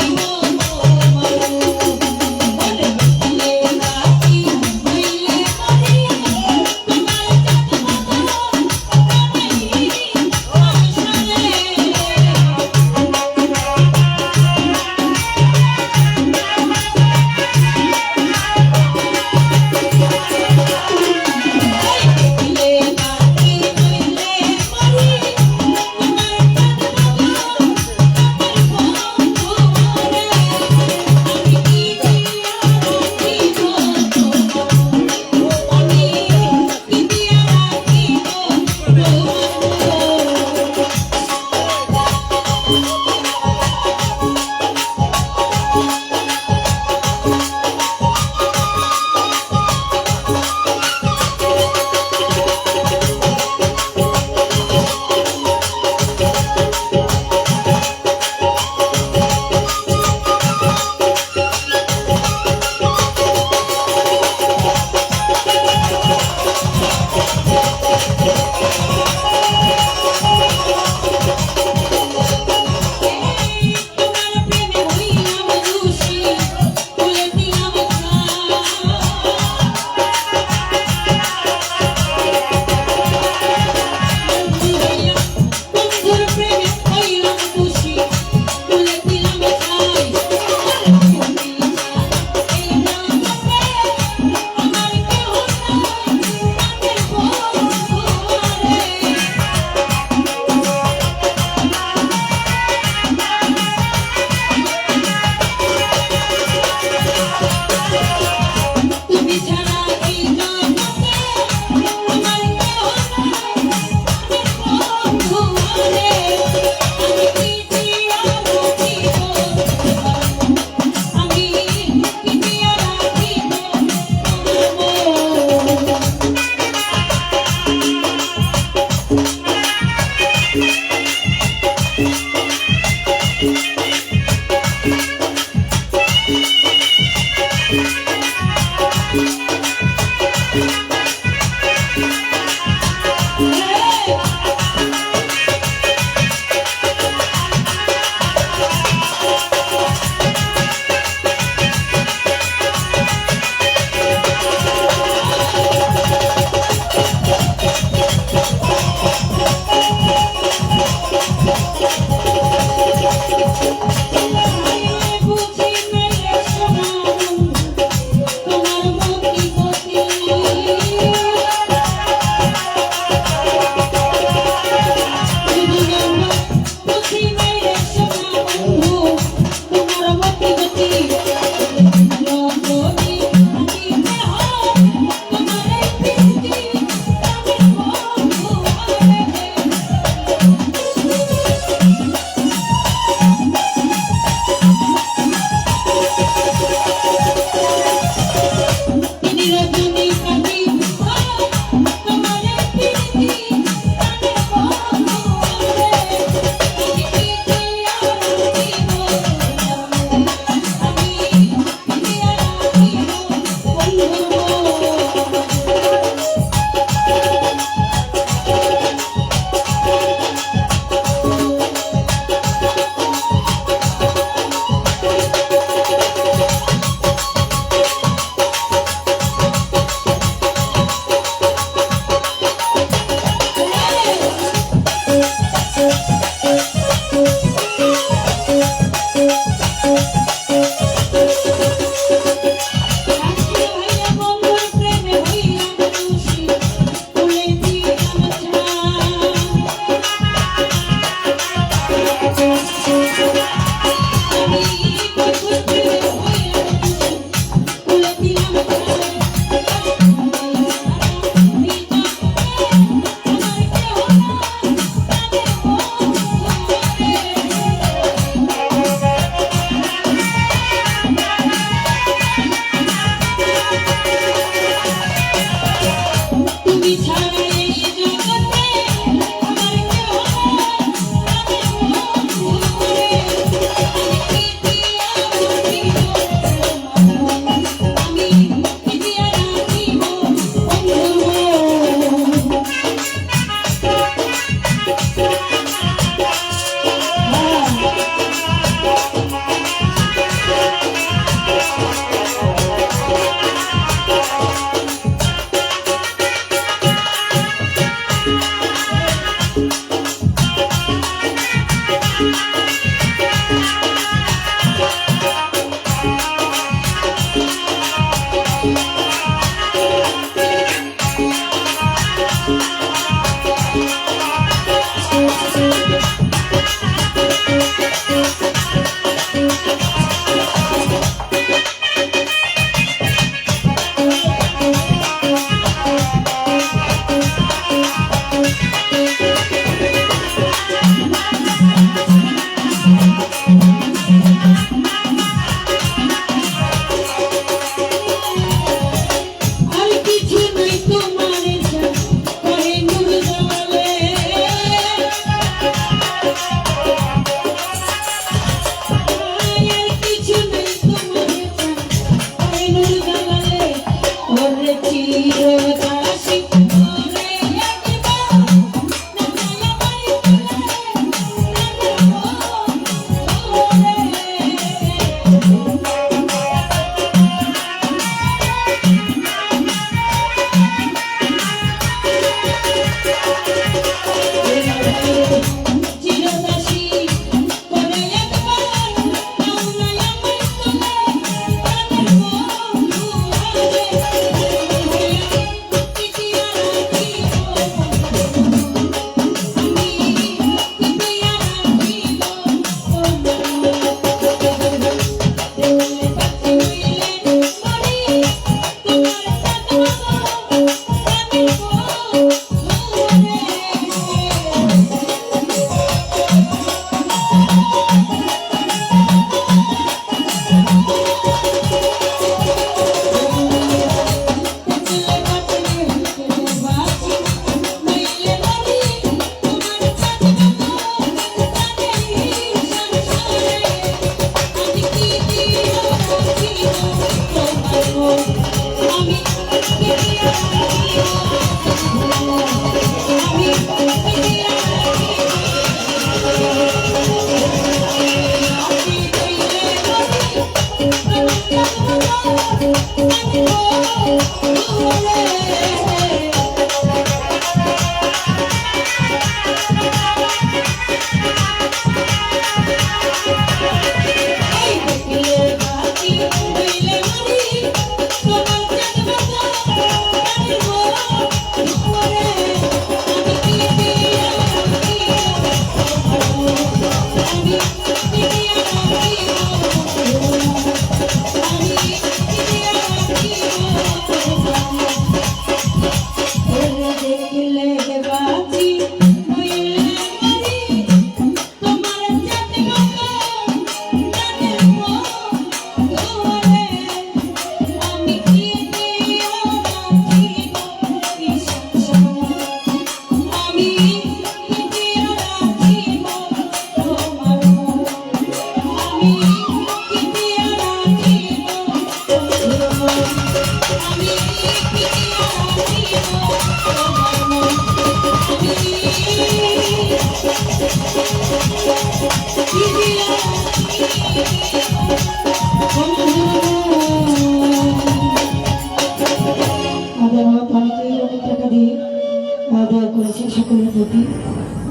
দোয়া করেছেন সকলের প্রতি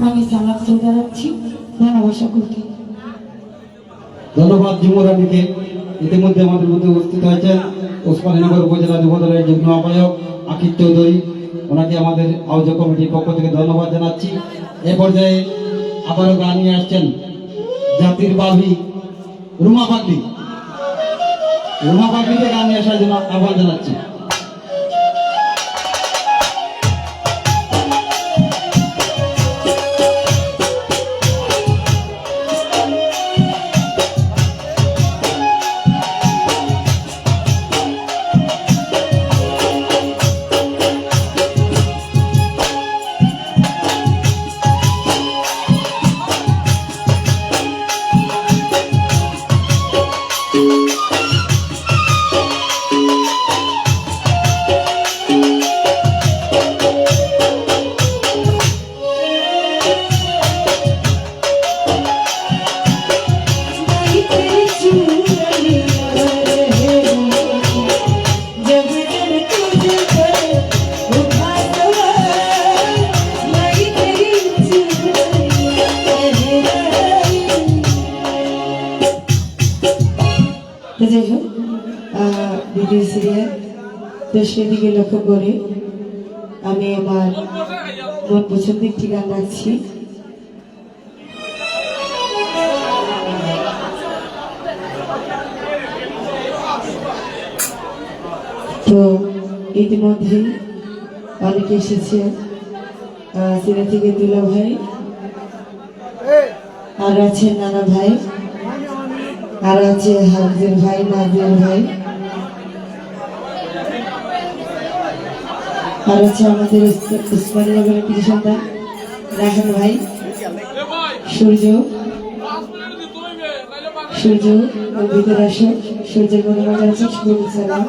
আমি সালাম শ্রদ্ধা রাখছি। ধন্যবাদ সকলকে। ধন্যবাদ যুবরানীকে। ইতিমধ্যে আমাদের মধ্যে উপস্থিত হয়েছেন ওসমানীনগর উপজেলা যুবদলের যুগ্ম আহ্বায়ক আকিব চৌধুরী, ওনাকে আমাদের আয়োজক কমিটির পক্ষ থেকে ধন্যবাদ জানাচ্ছি। এ পর্যায়ে আবারও গান নিয়ে আসছেন জাতির বাবি রুমা পাগলি। রুমা পাগলিকে গান নিয়ে আসার জন্য আহ্বান জানাচ্ছি। তো যাই হোক দ্বিতীয় সিরিয়াল তো সেদিকে লক্ষ্য করে আমি আমার মন পছন্দের একটি গান রাখছি। তো ইতিমধ্যে অনেকে এসেছে, সিরিয়াল থেকে দুলা ভাই, আর আছে নানা ভাই, আর আছে হাফিজুর ভাই, নাজির ভাই, আর আছে আমাদের উসমানীনগরের কৃষি সন্তান রাহান ভাই, সূর্য ওর ভিতরে আসো, সূর্যের মনে মনে আছে শুভেচ্ছা সালাম।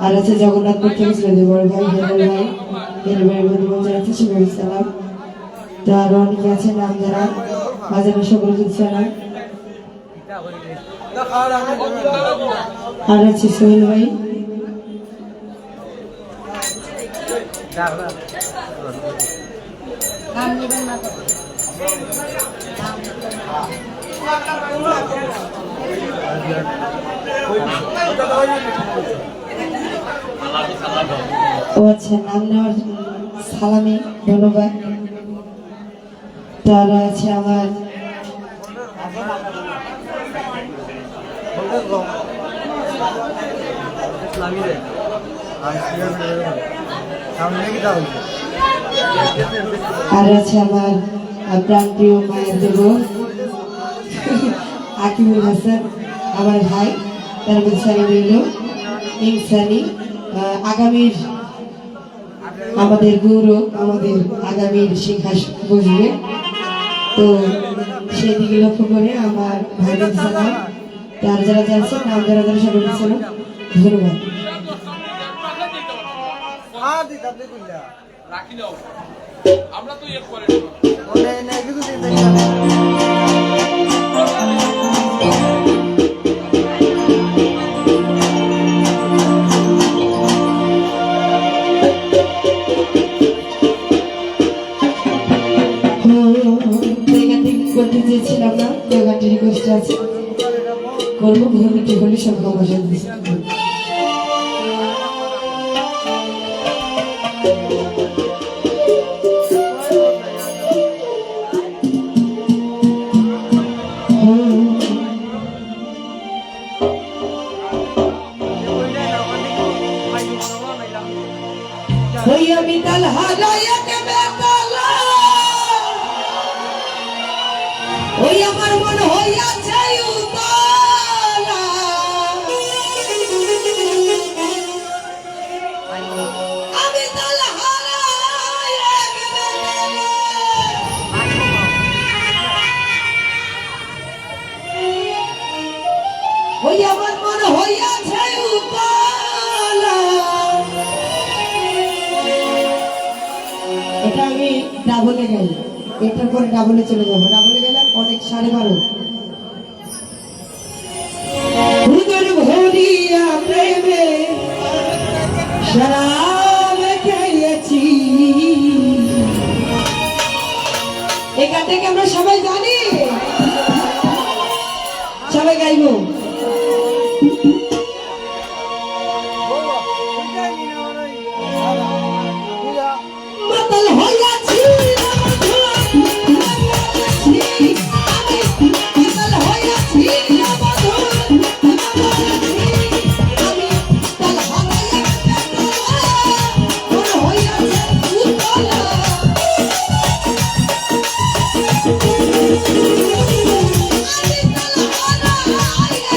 আর আছে জগন্নাথপুর থেকে ছেলে বড় ভাই হেলাল ভাই, হেলাল ভাইয়ের মনে মনে আছে শুভেচ্ছা সালাম। তো আরো অনেকে আছে নাম যারা মাঝে সকলকে সালাম। আর আছে সোহেল ভাই, ও আচ্ছা নাম নেওয়ার সালামে ধন্যবাদ। তারা আছে আমার আর আছে আমার প্রাণপ্রিয় মায়ের দেব আকিবুল হাসান, আমার ভাই, তার বিছানি রইল ইনসানি। আগামীর আমাদের গৌরব, আমাদের আগামীর সিংহাসন বসবে, তো সেদিকে লক্ষ্য করে আমার ভাইদের সালাম। তার যারা যাচ্ছে নাম যারা যারা সবাই সালাম, ধন্যবাদ। আমরা তো ইয়ে করে করতে চেয়েছিলাম না, গানটি রিকোয়েস্ট আছে, করবো ভূমিটি হলে সব অবসর আমি তাল হারাইয়া ওই আমার মন হইয়াছে উতলা, আমি তাল হারাইয়া ওই আমার মন হইয়াছে উতলা। এটা আমি ডাবলে গেল, এটার পরে ডাবলে চলে যাবো, ডাবলে গেলে অনেক 12:30। উদর ভরিয়া প্রেমে শরাব খেয়েছি, গানটা কি আমরা সবাই জানি? সবাই গাইবো। মাতাল হইয়াছি রে বন্ধু, আমি মাতাল হইয়াছি রে বন্ধু, আমি তাল হারাইয়া মন হইয়াছে উতলা। আমি তাল হারাইয়া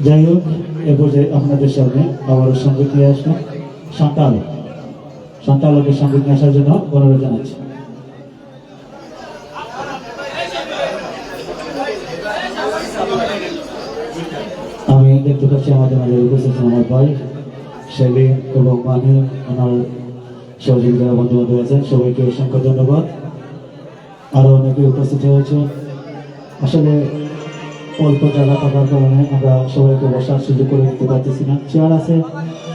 যাই হোক, এ পর্যায়ে আপনাদের সামনে আবারও সঙ্গীত নিয়ে আসবেন শান্তালোকে সঙ্গীত নিয়ে আসার জন্য অনুরোধ জানাচ্ছি। আমি দেখতে পাচ্ছি আমাদের মাঝে উপস্থিত আমার ভাই সেলিম এবং মানি, ওনার সহযোগিতা বন্ধু বান্ধব আছেন, সবাইকে অসংখ্য ধন্যবাদ। আরো অনেকে উপস্থিত হয়েছে। আসলে অল্প জায়গা থাকার কারণে আমরা সবাইকে বসার সুযোগ করে দিতে পারতেছি না। চেয়ার আছে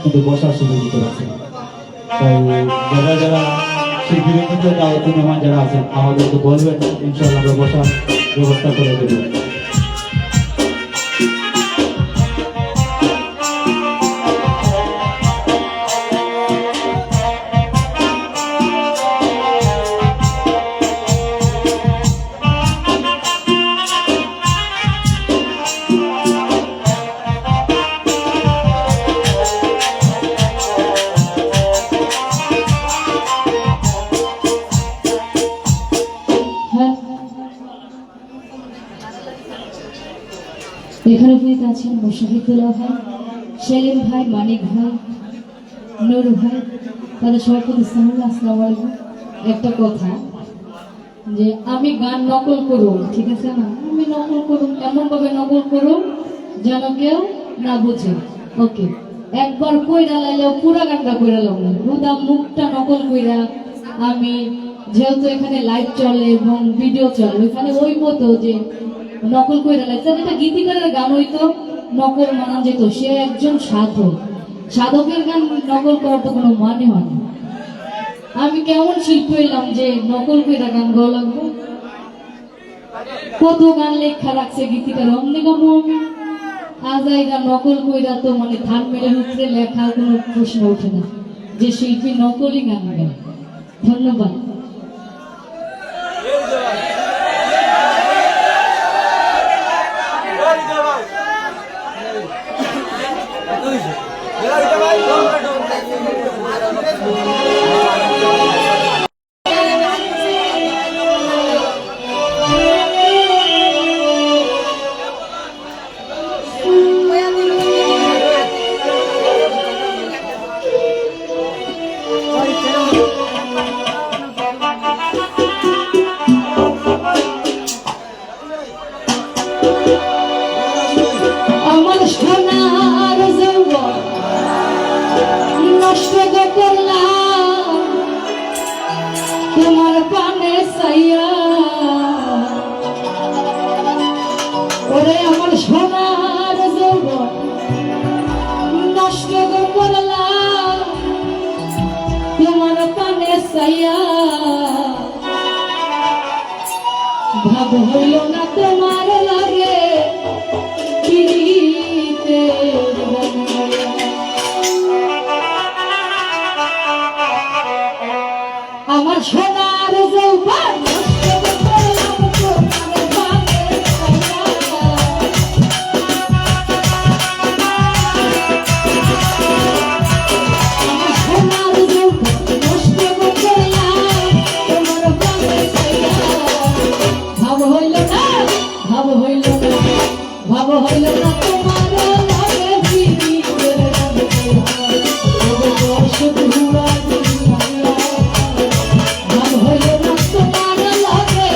কিন্তু বসার সুযোগ দিতে পারছি না। তাই যারা যারা শিল্পীদের মধ্যে দাওয়াতি মেহমান যারা আছেন আমাদেরকে বলবেন, ইনশাআল্লাহ আমরা বসার ব্যবস্থা করে দেবো। এখানে উপস্থিত আছেন মুশাহিদুল্লাহ ভাই, সেলিম ভাই, মানিক ভাই, নুর ভাই, তাদের সবাইকে আসসালামু আলাইকুম। একটা কথা, যে আমি গান নকল করুন, ঠিক আছে না? আমি নকল করুন, এমন ভাবে নকল করুন যেন কেউ না বুঝে। ওকে, একবার কইরা লাইলেও পুরা গানটা কইরা লাগলো, রুদা মুখটা নকল কইরা আমি, যেহেতু এখানে লাইভ চলে এবং ভিডিও চলে, এখানে ওই মতো যে নকল কইরা লাইছে, এটা গীতিকারের গান হইতো, নকল মানা যেত। সে একজন সাধক, সাধকের গান নকল করার তো কোনো মানে হয় না। আমি কেমন শিল্পী হইলাম যে নকল কইরা গান গাওয়া লাগবো? কত গান লেখা রাখছে গীতিকার, অমনি গাবো আমি? আজ এই গান নকল কইরা তো মানে ধান মেলের উপরে লেখা কোনো প্রশ্ন ওঠে না যে শিল্পী নকলই গান গায়। ধন্যবাদ। আমার সোনার যৌবন নষ্ট করলাম তোমার পানে চাইয়া, ওরে আমার সোনার যৌবন নষ্ট করলাম তোমার পানে চাইয়া। ভাব হইল না তোমার লাগে আমার সোনার যৌবন ভাব হইল না তোমার লাগে পিরিতের ভাব হইল না তোমার লাগে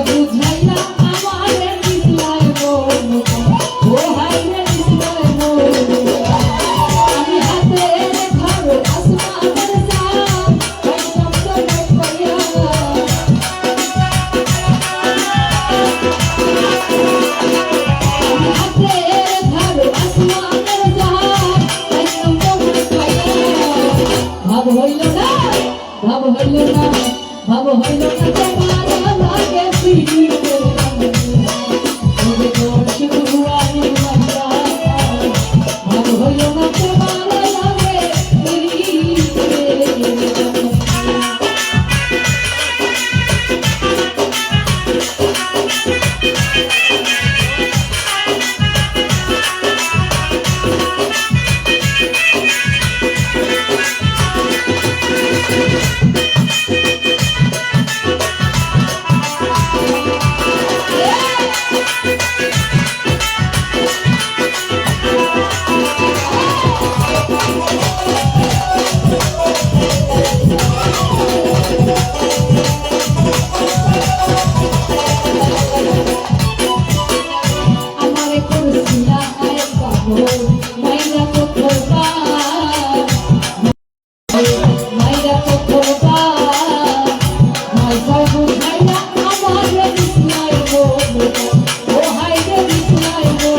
বুঝাইলা আমার হইল না তোমার লাগে পিড়িতে শুধু আমি মায়া ভাব হইল না তোমার লাগে পিড়িতে আমারে করছিলা আয় পাগল মাইরা তো খোপা মাইরা তো খোপা মাইরা বুঝাইলা আমারে বিছনাই গো ও হাইরে বিছনাই গো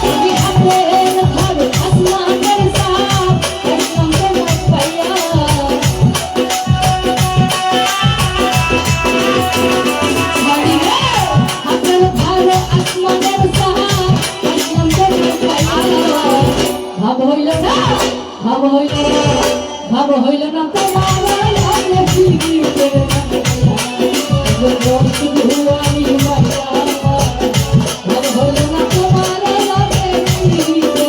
তুমি হাতে ধরে আসমানের সাপ একদম তোমার পাইয়া হাতের ধরে আসমানের সাপ একদম তোমার পাইয়া ভাব হইল না ভাব হইল না ভাব হইল না তোমার লাগে পিড়িতে শুধু আমি মায়া ভাব হইল না তোমার লাগে পিড়িতে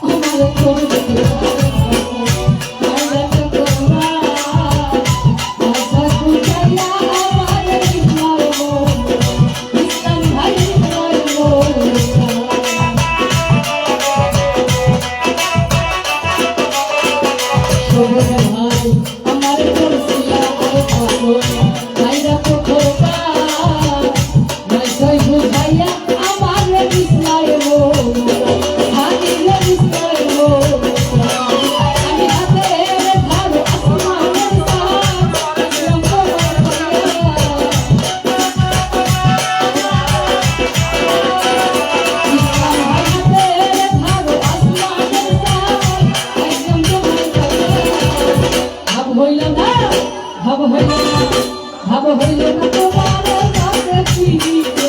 আমারে করবে মাইরা তো খোপা মাইরা বুঝাইলা আমারে বিছনাই গো ইসলাম ভাই বিছনাই গো সবুজ ভাই আমারে করছিলা আয় পাগল মাইরা তো খোপা মাইরা বুঝাইয়া আমারে বিছনাই গো হাতিলে বিছনাই গো আমি হাতে ধরে আসমানের সাপ একদম তোমার পাইয়া ইসলাম ভাই হাতে ধরে আসমানের সাপ একদম তোমার পাইয়া ভাব হইল না ভাব হইল না ভাব হইল না তোমার লাগে পিড়িতে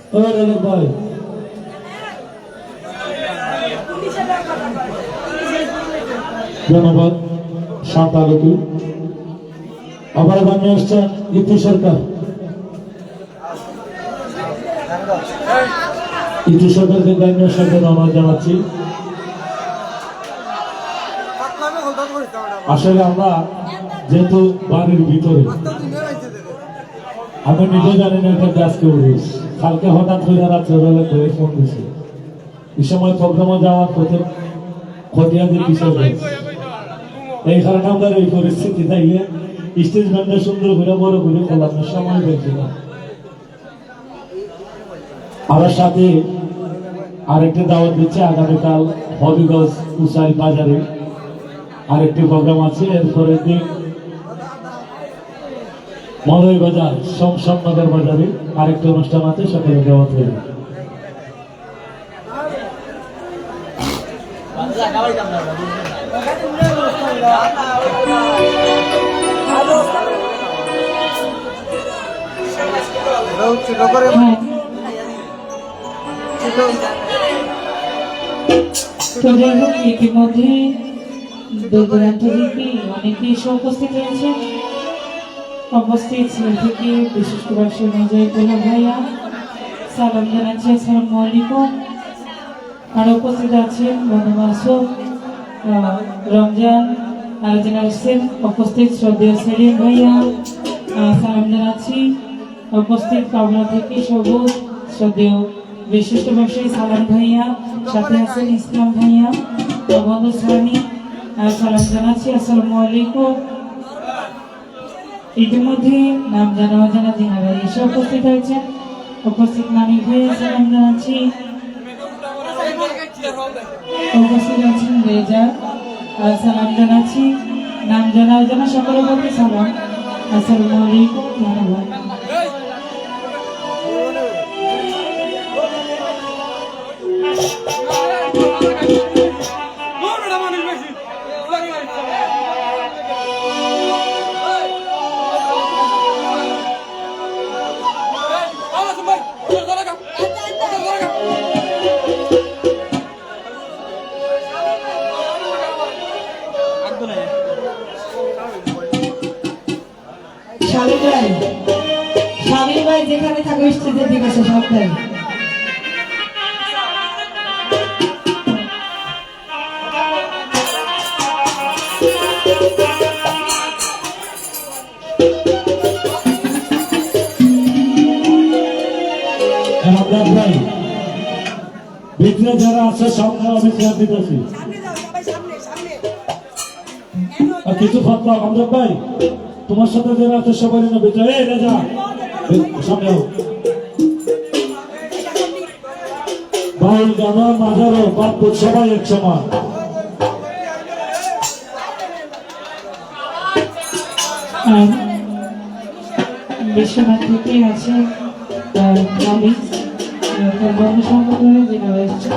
ও রেলক ভাই ধন্যবাদ শান্ত আলোকে আবার গানে আসছেন ইতি সরকার ইতি সরকারকে গানে আসার জন্য অনুরোধ জানাচ্ছি আসলে আমরা যেহেতু বাড়ির ভিতরে আমি নিজে জানি না এটা গাছকে উড়িস কালকে হঠাৎ করে রাত্রেবেলা করে ফোন দিছি এই সময় প্রোগ্রামে যাওয়ার পথে খতিয়াদের বিষয় রয়েছে এই কারণে আমরা এই পরিস্থিতি থাকলে স্টেজ ব্যান্ডে সুন্দর করে বড় করে খোলানোর সময় পেয়েছি না আমার সাথে আরেকটি দাওয়াত দিচ্ছে আগামীকাল হবিগঞ্জ উসাইল বাজারে আরেকটি প্রোগ্রাম আছে এরপরে দিন মলয় বাজার সমনগর বাজারে আরেকটি অনুষ্ঠান আছে সকলে দাওয়াত হয়ে তো যাই হোক ইতিমধ্যে দূর দূরান্ত থেকে অনেকেই এসে উপস্থিত হয়েছে উপস্থিত থেকে বিশেষ করে মেজাইতুল্লাহ ভাইয়া সালাম জানাচ্ছি আসসালামু আলাইকুম আর উপস্থিত আছেন বন্ধু মাসুম রমজান আলোচনা আসছেন উপস্থিত শ্রদ্ধেয় সেলিম ভাইয়া সালাম জানাচ্ছি উপস্থিত পাবনা থেকে সবুজ শ্রদ্ধেয় বিশিষ্ট ব্যবসায়ী সালাম ভাইয়া সাথে আছেন ইসলাম ভাইয়া বন্ধু সালামি সালাম জানাচ্ছি আসসালামু আলাইকুম ইতিমধ্যে নাম জানা অজানা যিনারা এসে উপস্থিত হয়েছেন উপস্থিত নামি ভাইয়া সালাম জানাচ্ছি উপস্থিত আছেন রেজা সালাম জানাচ্ছি নাম জানা অজানা সকলের প্রতি সালাম আসসালামু আলাইকুম ধন্যবাদ স্বামী ভাই যেখানে থাকো স্টেজের দিকে আসে সপ্তাহে ভাই ভিতরে যারা আছে সামনে আমি চেয়ার দিতেছি কিছু ফাঁকা আমরা ভাই তোমার সাথে যারা আছে সবাই না ভিতরে এই রাজা সামনে বাউল গানা মাজারো বাপ সবাই এক সমান বিশ্বনাথ থেকে আছে বন্ধু সংগঠনের যিনি রয়েছে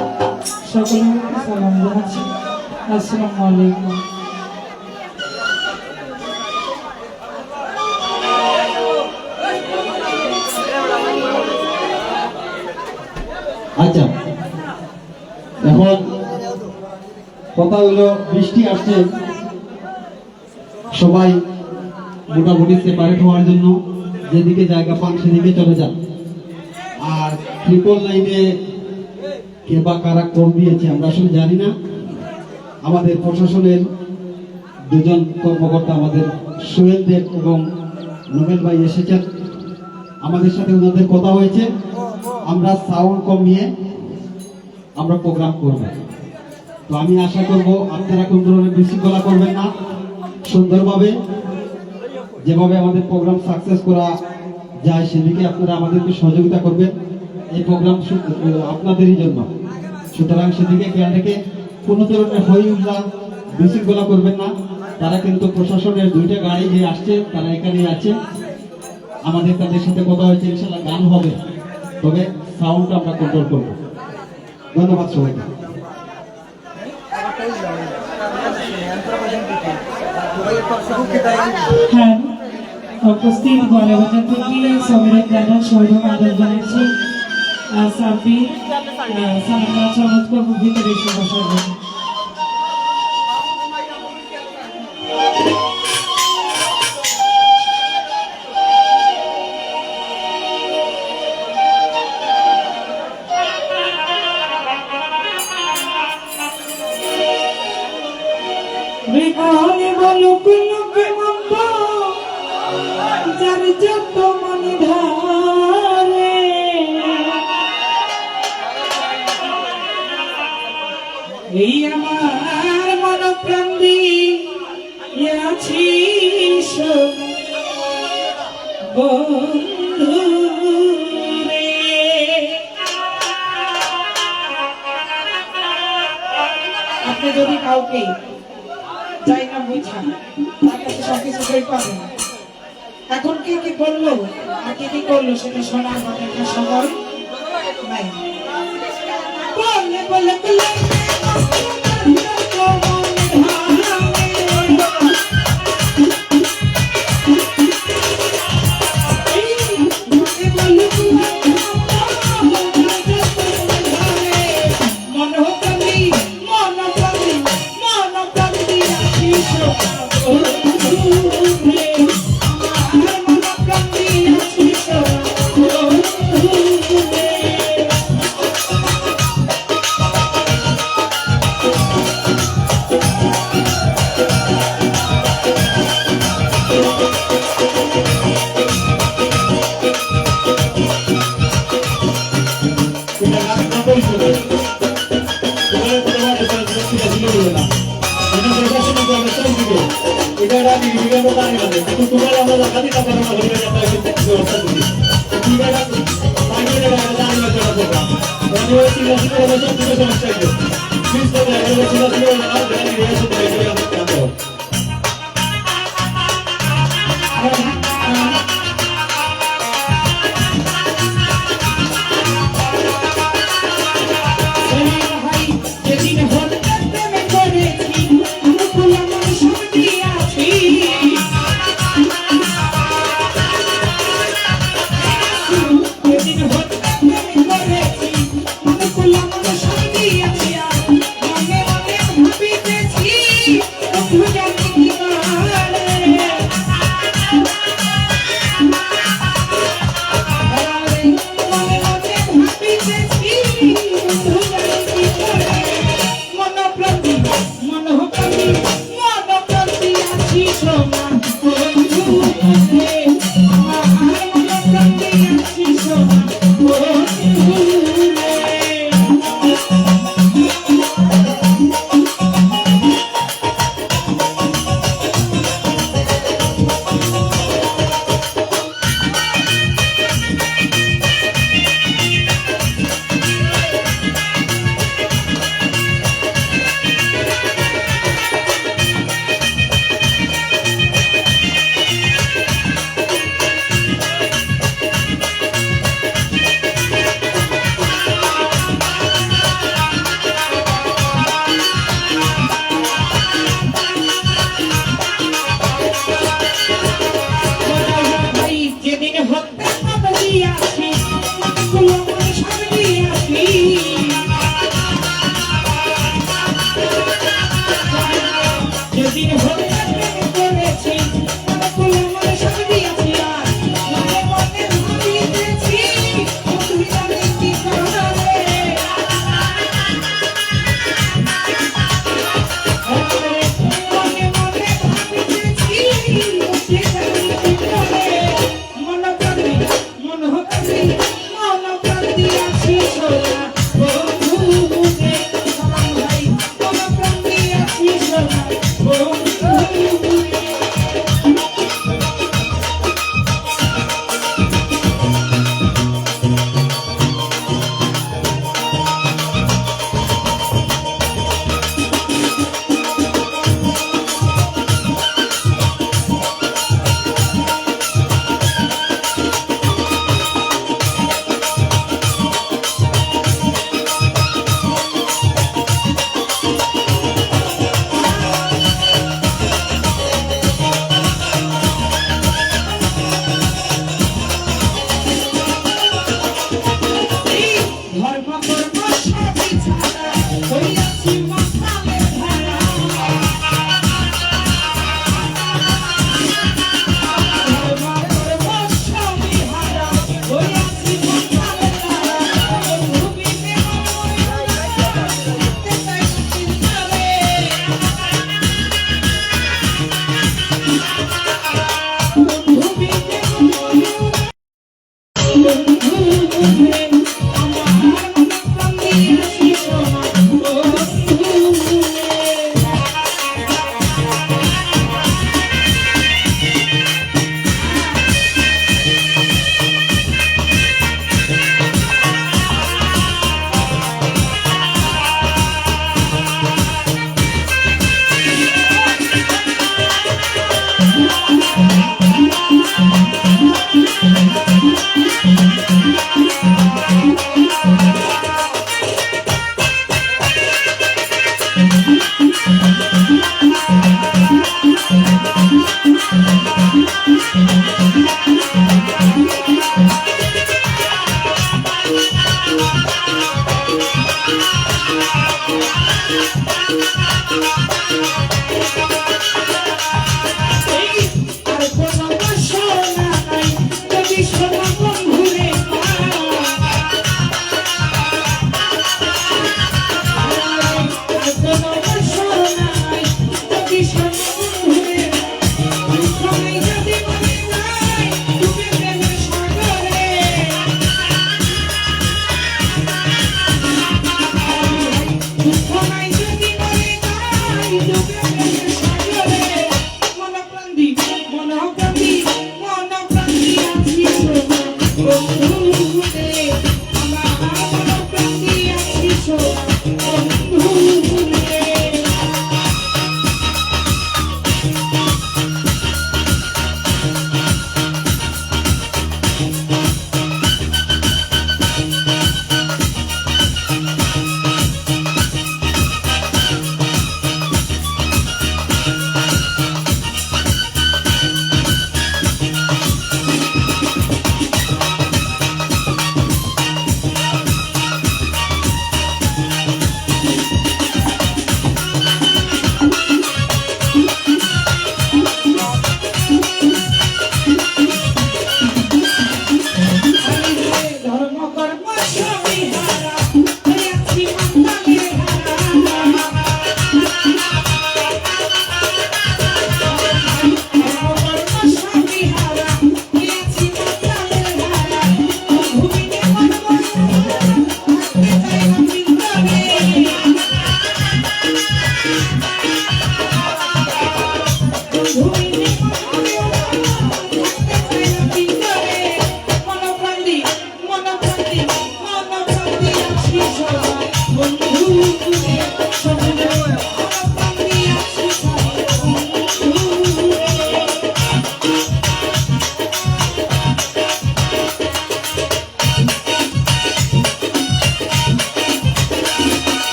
সকলের সালাম জানাচ্ছি আসসালামু আলাইকুম আচ্ছা এখন কথা হলো বৃষ্টি আসছে সবাই মোটামুটি সেপারেট হওয়ার জন্য যেদিকে জায়গা পান সেদিকে চলে যান আর ট্রিপল লাইনে কে বা কারা কম দিয়েছে আমরা আসলে জানি না আমাদের প্রশাসনের দুজন কর্মকর্তা আমাদের সোহেল দেব এবং নোবেল ভাই এসেছেন আমাদের সাথে ওনাদের কথা হয়েছে আমরা সাউন্ড কমিয়ে আমরা প্রোগ্রাম করব তো আমি আশা করব আপনারা কোন ধরনের বিশৃঙ্খলা করবেন না সুন্দরভাবে যেভাবে আমাদের প্রোগ্রাম সাকসেস করা যায় সেদিকে আপনারা আমাদেরকে সহযোগিতা করবেন এই প্রোগ্রাম আপনাদেরই জন্য সুতরাং সেদিকে খেয়াল রেখে কোনো ধরনের হই উল্লাহ বিশৃঙ্খলা করবেন না তারা কিন্তু প্রশাসনের দুইটা গাড়ি যে আসছে তারা এখানে আছে আমাদের তাদের সাথে কথা হয়েছে ইনশাআল্লাহ গান হবে তবে সাউন্ডটা আমরা কন্ট্রোল করব ধন্যবাদ সবাইকে হ্যাঁ উপস্থিত গণবাজার থেকে সমীরত দাদা সৌরভ আদর জানাচ্ছি সাব্বির সালামা চমৎকার ভিতরে এসে বসার জন্য। বিকালে বলুক লোকে মন্দ যার যত মন ধারে এই আমার মন প্রাণ দিয়াছিস বন্ধু রে। আপনি যদি কাউকে যাই না বুঝান তার কাছে সবকিছু বই পাবেন। এখন কে কি করলো আর কে কি করলো সেটা শোনার মতো একটা সময় নাই। বলে বলে বলে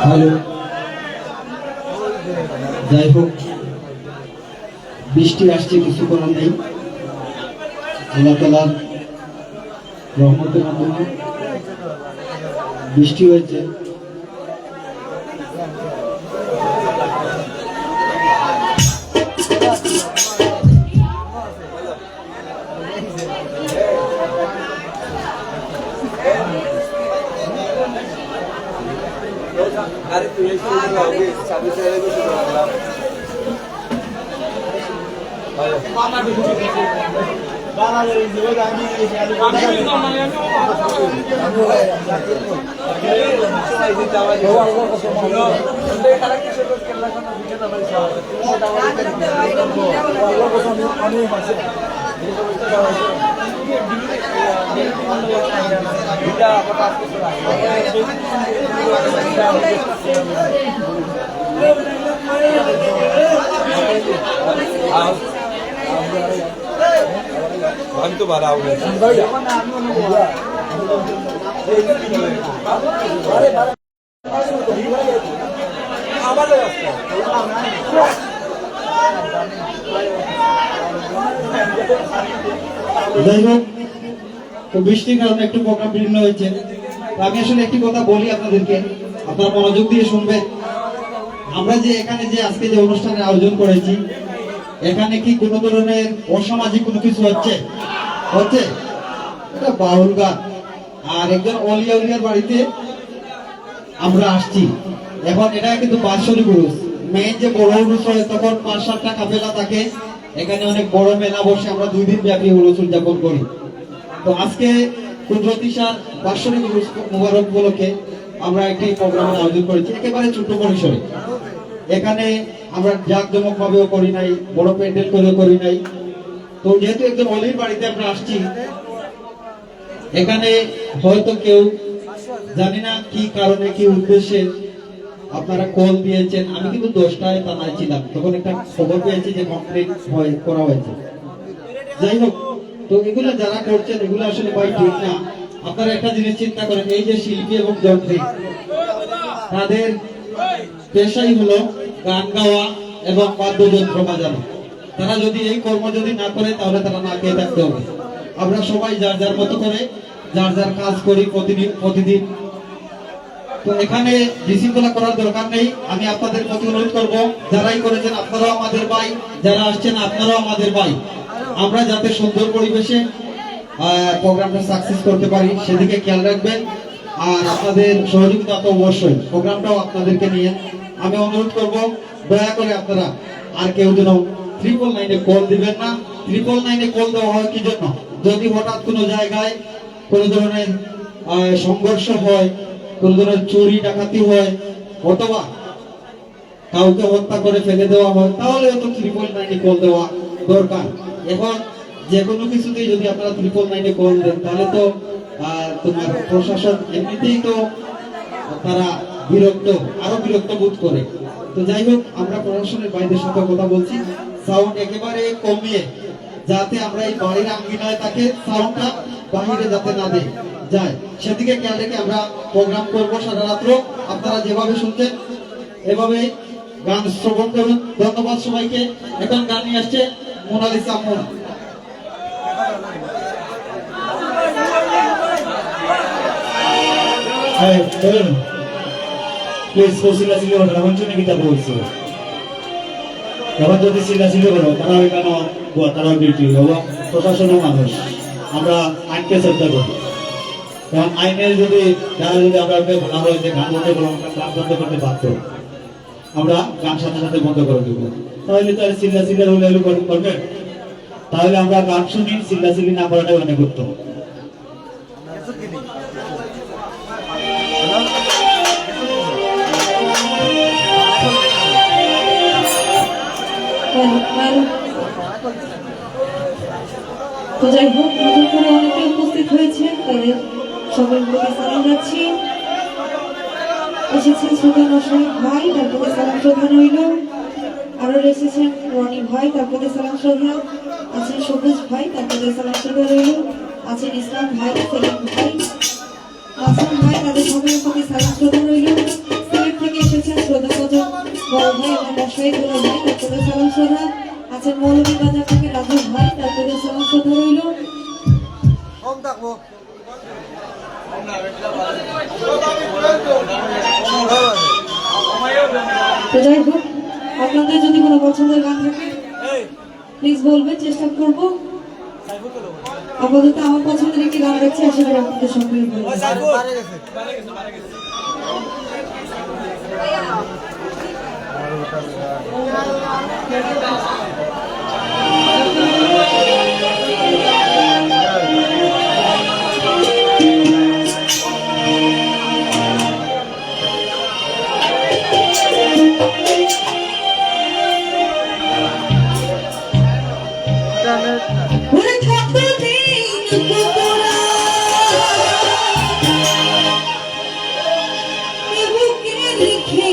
হ্যালো, যাই হোক, বৃষ্টি আসছে, কিছু করার নেই। আল্লাহ তাআলার রহমতের মাধ্যমে বৃষ্টি হয়েছে। আমি তো বাড়াও যাই হোক, তো বৃষ্টির কারণে একটু প্রোগ্রাম ভিন্ন হয়েছে। তো আমি আসলে একটি কথা বলি আপনাদেরকে, আপনারা মনোযোগ দিয়ে শুনবেন। আমরা যে এখানে যে আজকে যে অনুষ্ঠানের আয়োজন করেছি, এখানে কি কোনো ধরনের অসামাজিক কোনো কিছু হচ্ছে? এটা বাউল গান। আর একজন অলিয়া উলিয়ার বাড়িতে আমরা আসছি। এখন এটা কিন্তু বাৎসরিক উরুস। মেইন যে বড় উরুস হয় তখন 5-7টা কাফেলা থাকে, এখানে অনেক বড় মেলা বসে, আমরা 2 দিন ব্যাপী উরুস উদযাপন করি। তো আজকে কুদরতি শাহ বাৎসরিক উরুস মুবারক উপলক্ষে আমরা একটি প্রোগ্রামের আয়োজন করেছি, একেবারে ছোট পরিসরে। এখানে আমরা জাঁকজমক ভাবেও করি নাই, বড় প্যান্ডেল করেও করি নাই। তো যেহেতু একজন অলির বাড়িতে আমরা আসছি, এখানে হয়তো কেউ জানি না কি কারণে কি উদ্দেশ্যে আপনারা কল দিয়েছেন। আমি কিন্তু 10টায় থানায় ছিলাম, তখন একটা খবর পেয়েছি যে কমপ্লিট করা হয়েছে। যাই হোক, তো এগুলো যারা করছেন এগুলো আসলে ভাই ঠিক না। আপনারা একটা জিনিস চিন্তা করেন, এই যে শিল্পী এবং যন্ত্রী, তাদের পেশাই হলো গান গাওয়া এবং বাদ্যযন্ত্র বাজানো। তারা যদি এই কর্ম যদি না করে তাহলে তারা না খেয়ে থাকতে হবে। আমরা সবাই যার যার মতো করে যার যার কাজ করি প্রতিদিন। তো এখানে বিশৃঙ্খলা করার দরকার নেই। আমি আপনাদের প্রতি অনুরোধ করবো, যারাই করেছেন আপনারাও আমাদের ভাই, যারা আসছেন আপনারাও আমাদের ভাই। আমরা যাতে সুন্দর পরিবেশে প্রোগ্রামটা সাকসেস করতে পারি সেদিকে খেয়াল রাখবেন। আর আপনাদের সহযোগিতা তো অবশ্যই, প্রোগ্রামটাও আপনাদেরকে নিয়ে আমি অনুরোধ করব, দয়া করে আপনারা আর কেউ যেন 999-এ কল দিবেন না। 999-এ কল দেওয়া হয় কি জন্য? যদি হঠাৎ কোনো জায়গায় কোনো ধরনের সংঘর্ষ হয়, কোনো ধরনের চুরি ডাকাতি হয়, অথবা কাউকে হত্যা করে ফেলে দেওয়া হয়, তাহলে তো 999-এ কল দেওয়া দরকার। এখন যে কোনো কিছুতেই যদি আপনারা 999-এ কল দেন, তাহলে তো তোমার প্রশাসন এমনিতেই তো তারা আরো বিরক্ত বোধ করে। তো যাই হোক, আমরা প্রশাসনের বাইরের সাথে কথা বলছি, সাউন্ড একেবারে কমিয়ে, যাতে আমরা এই বাড়ির আঙ্গিনায় তাকে সাউন্ডটা বাহিরে যাতে না দেয় যায়, সেদিকে খেয়াল রেখে আমরা প্রোগ্রাম করবো সারা রাত্র। আপনারা যেভাবে শুনছেন এভাবে গান শ্রবণ করুন। ধন্যবাদ সবাইকে। এখন গান নিয়ে আসছে মোনালিসা মুন। প্লিজ সিলাসিলি হলো এমন জন্য কিতা বলছো, এবার যদি সিলাসিলি হলো তারা কেন তারা ডিউটি এবং প্রশাসনও মানুষ, আমরা আইনকে শ্রদ্ধা করি। কারণ আইনের যদি যারা যদি আমরা বলা হয় যে গান বন্ধ করবো, গান বন্ধ করতে বাধ্য, আমরা গান সাথে সাথে বন্ধ করে দেবো। তাহলে তো আর সিল্লাসিল্লা হলে এলো করবেন, তাহলে আমরা গান শুনি, সিল্লাসিল্লি না করাটাই অনেক উত্তম। তো যাই হোক, নতুন করে অনেকে উপস্থিত হয়েছে, তাদের সকলের প্রতি সালাম যাচ্ছি। এসেছেন সুলতান অশোক ভাই, তার প্রতি সালাম শ্রদ্ধা রইল। আরো এসেছেন রনি ভাই, তার প্রতি সালাম শ্রদ্ধা। আছেন সবুজ ভাই, তার প্রতি সালাম শ্রদ্ধা রইল। আছেন ইসলাম ভাই, সেলিম ভাই, আসলাম ভাই, তাদের সকলের প্রতি সালাম শ্রদ্ধা রইল। সিলেট থেকে এসেছেন শ্রদ্ধাভাজন বড় ভাই এবং ব্যবসায়ী দুলা ভাই, তার প্রতি সালাম শ্রদ্ধা। আছেন মৌলভীবাজার থেকে রাজু ভাই, তার প্রতি সালাম শ্রদ্ধা রইল। তো যাই হোক, আপনাদের যদি কোনো পছন্দের গান থাকে প্লিজ বলবেন, চেষ্টা করব। আপাতত আমার পছন্দের একটি গান রাখছি, আশা করি আপনাদের সকলের ভালো লাগবে। ওরে থাকবে দিন কতরা বুকে লিখে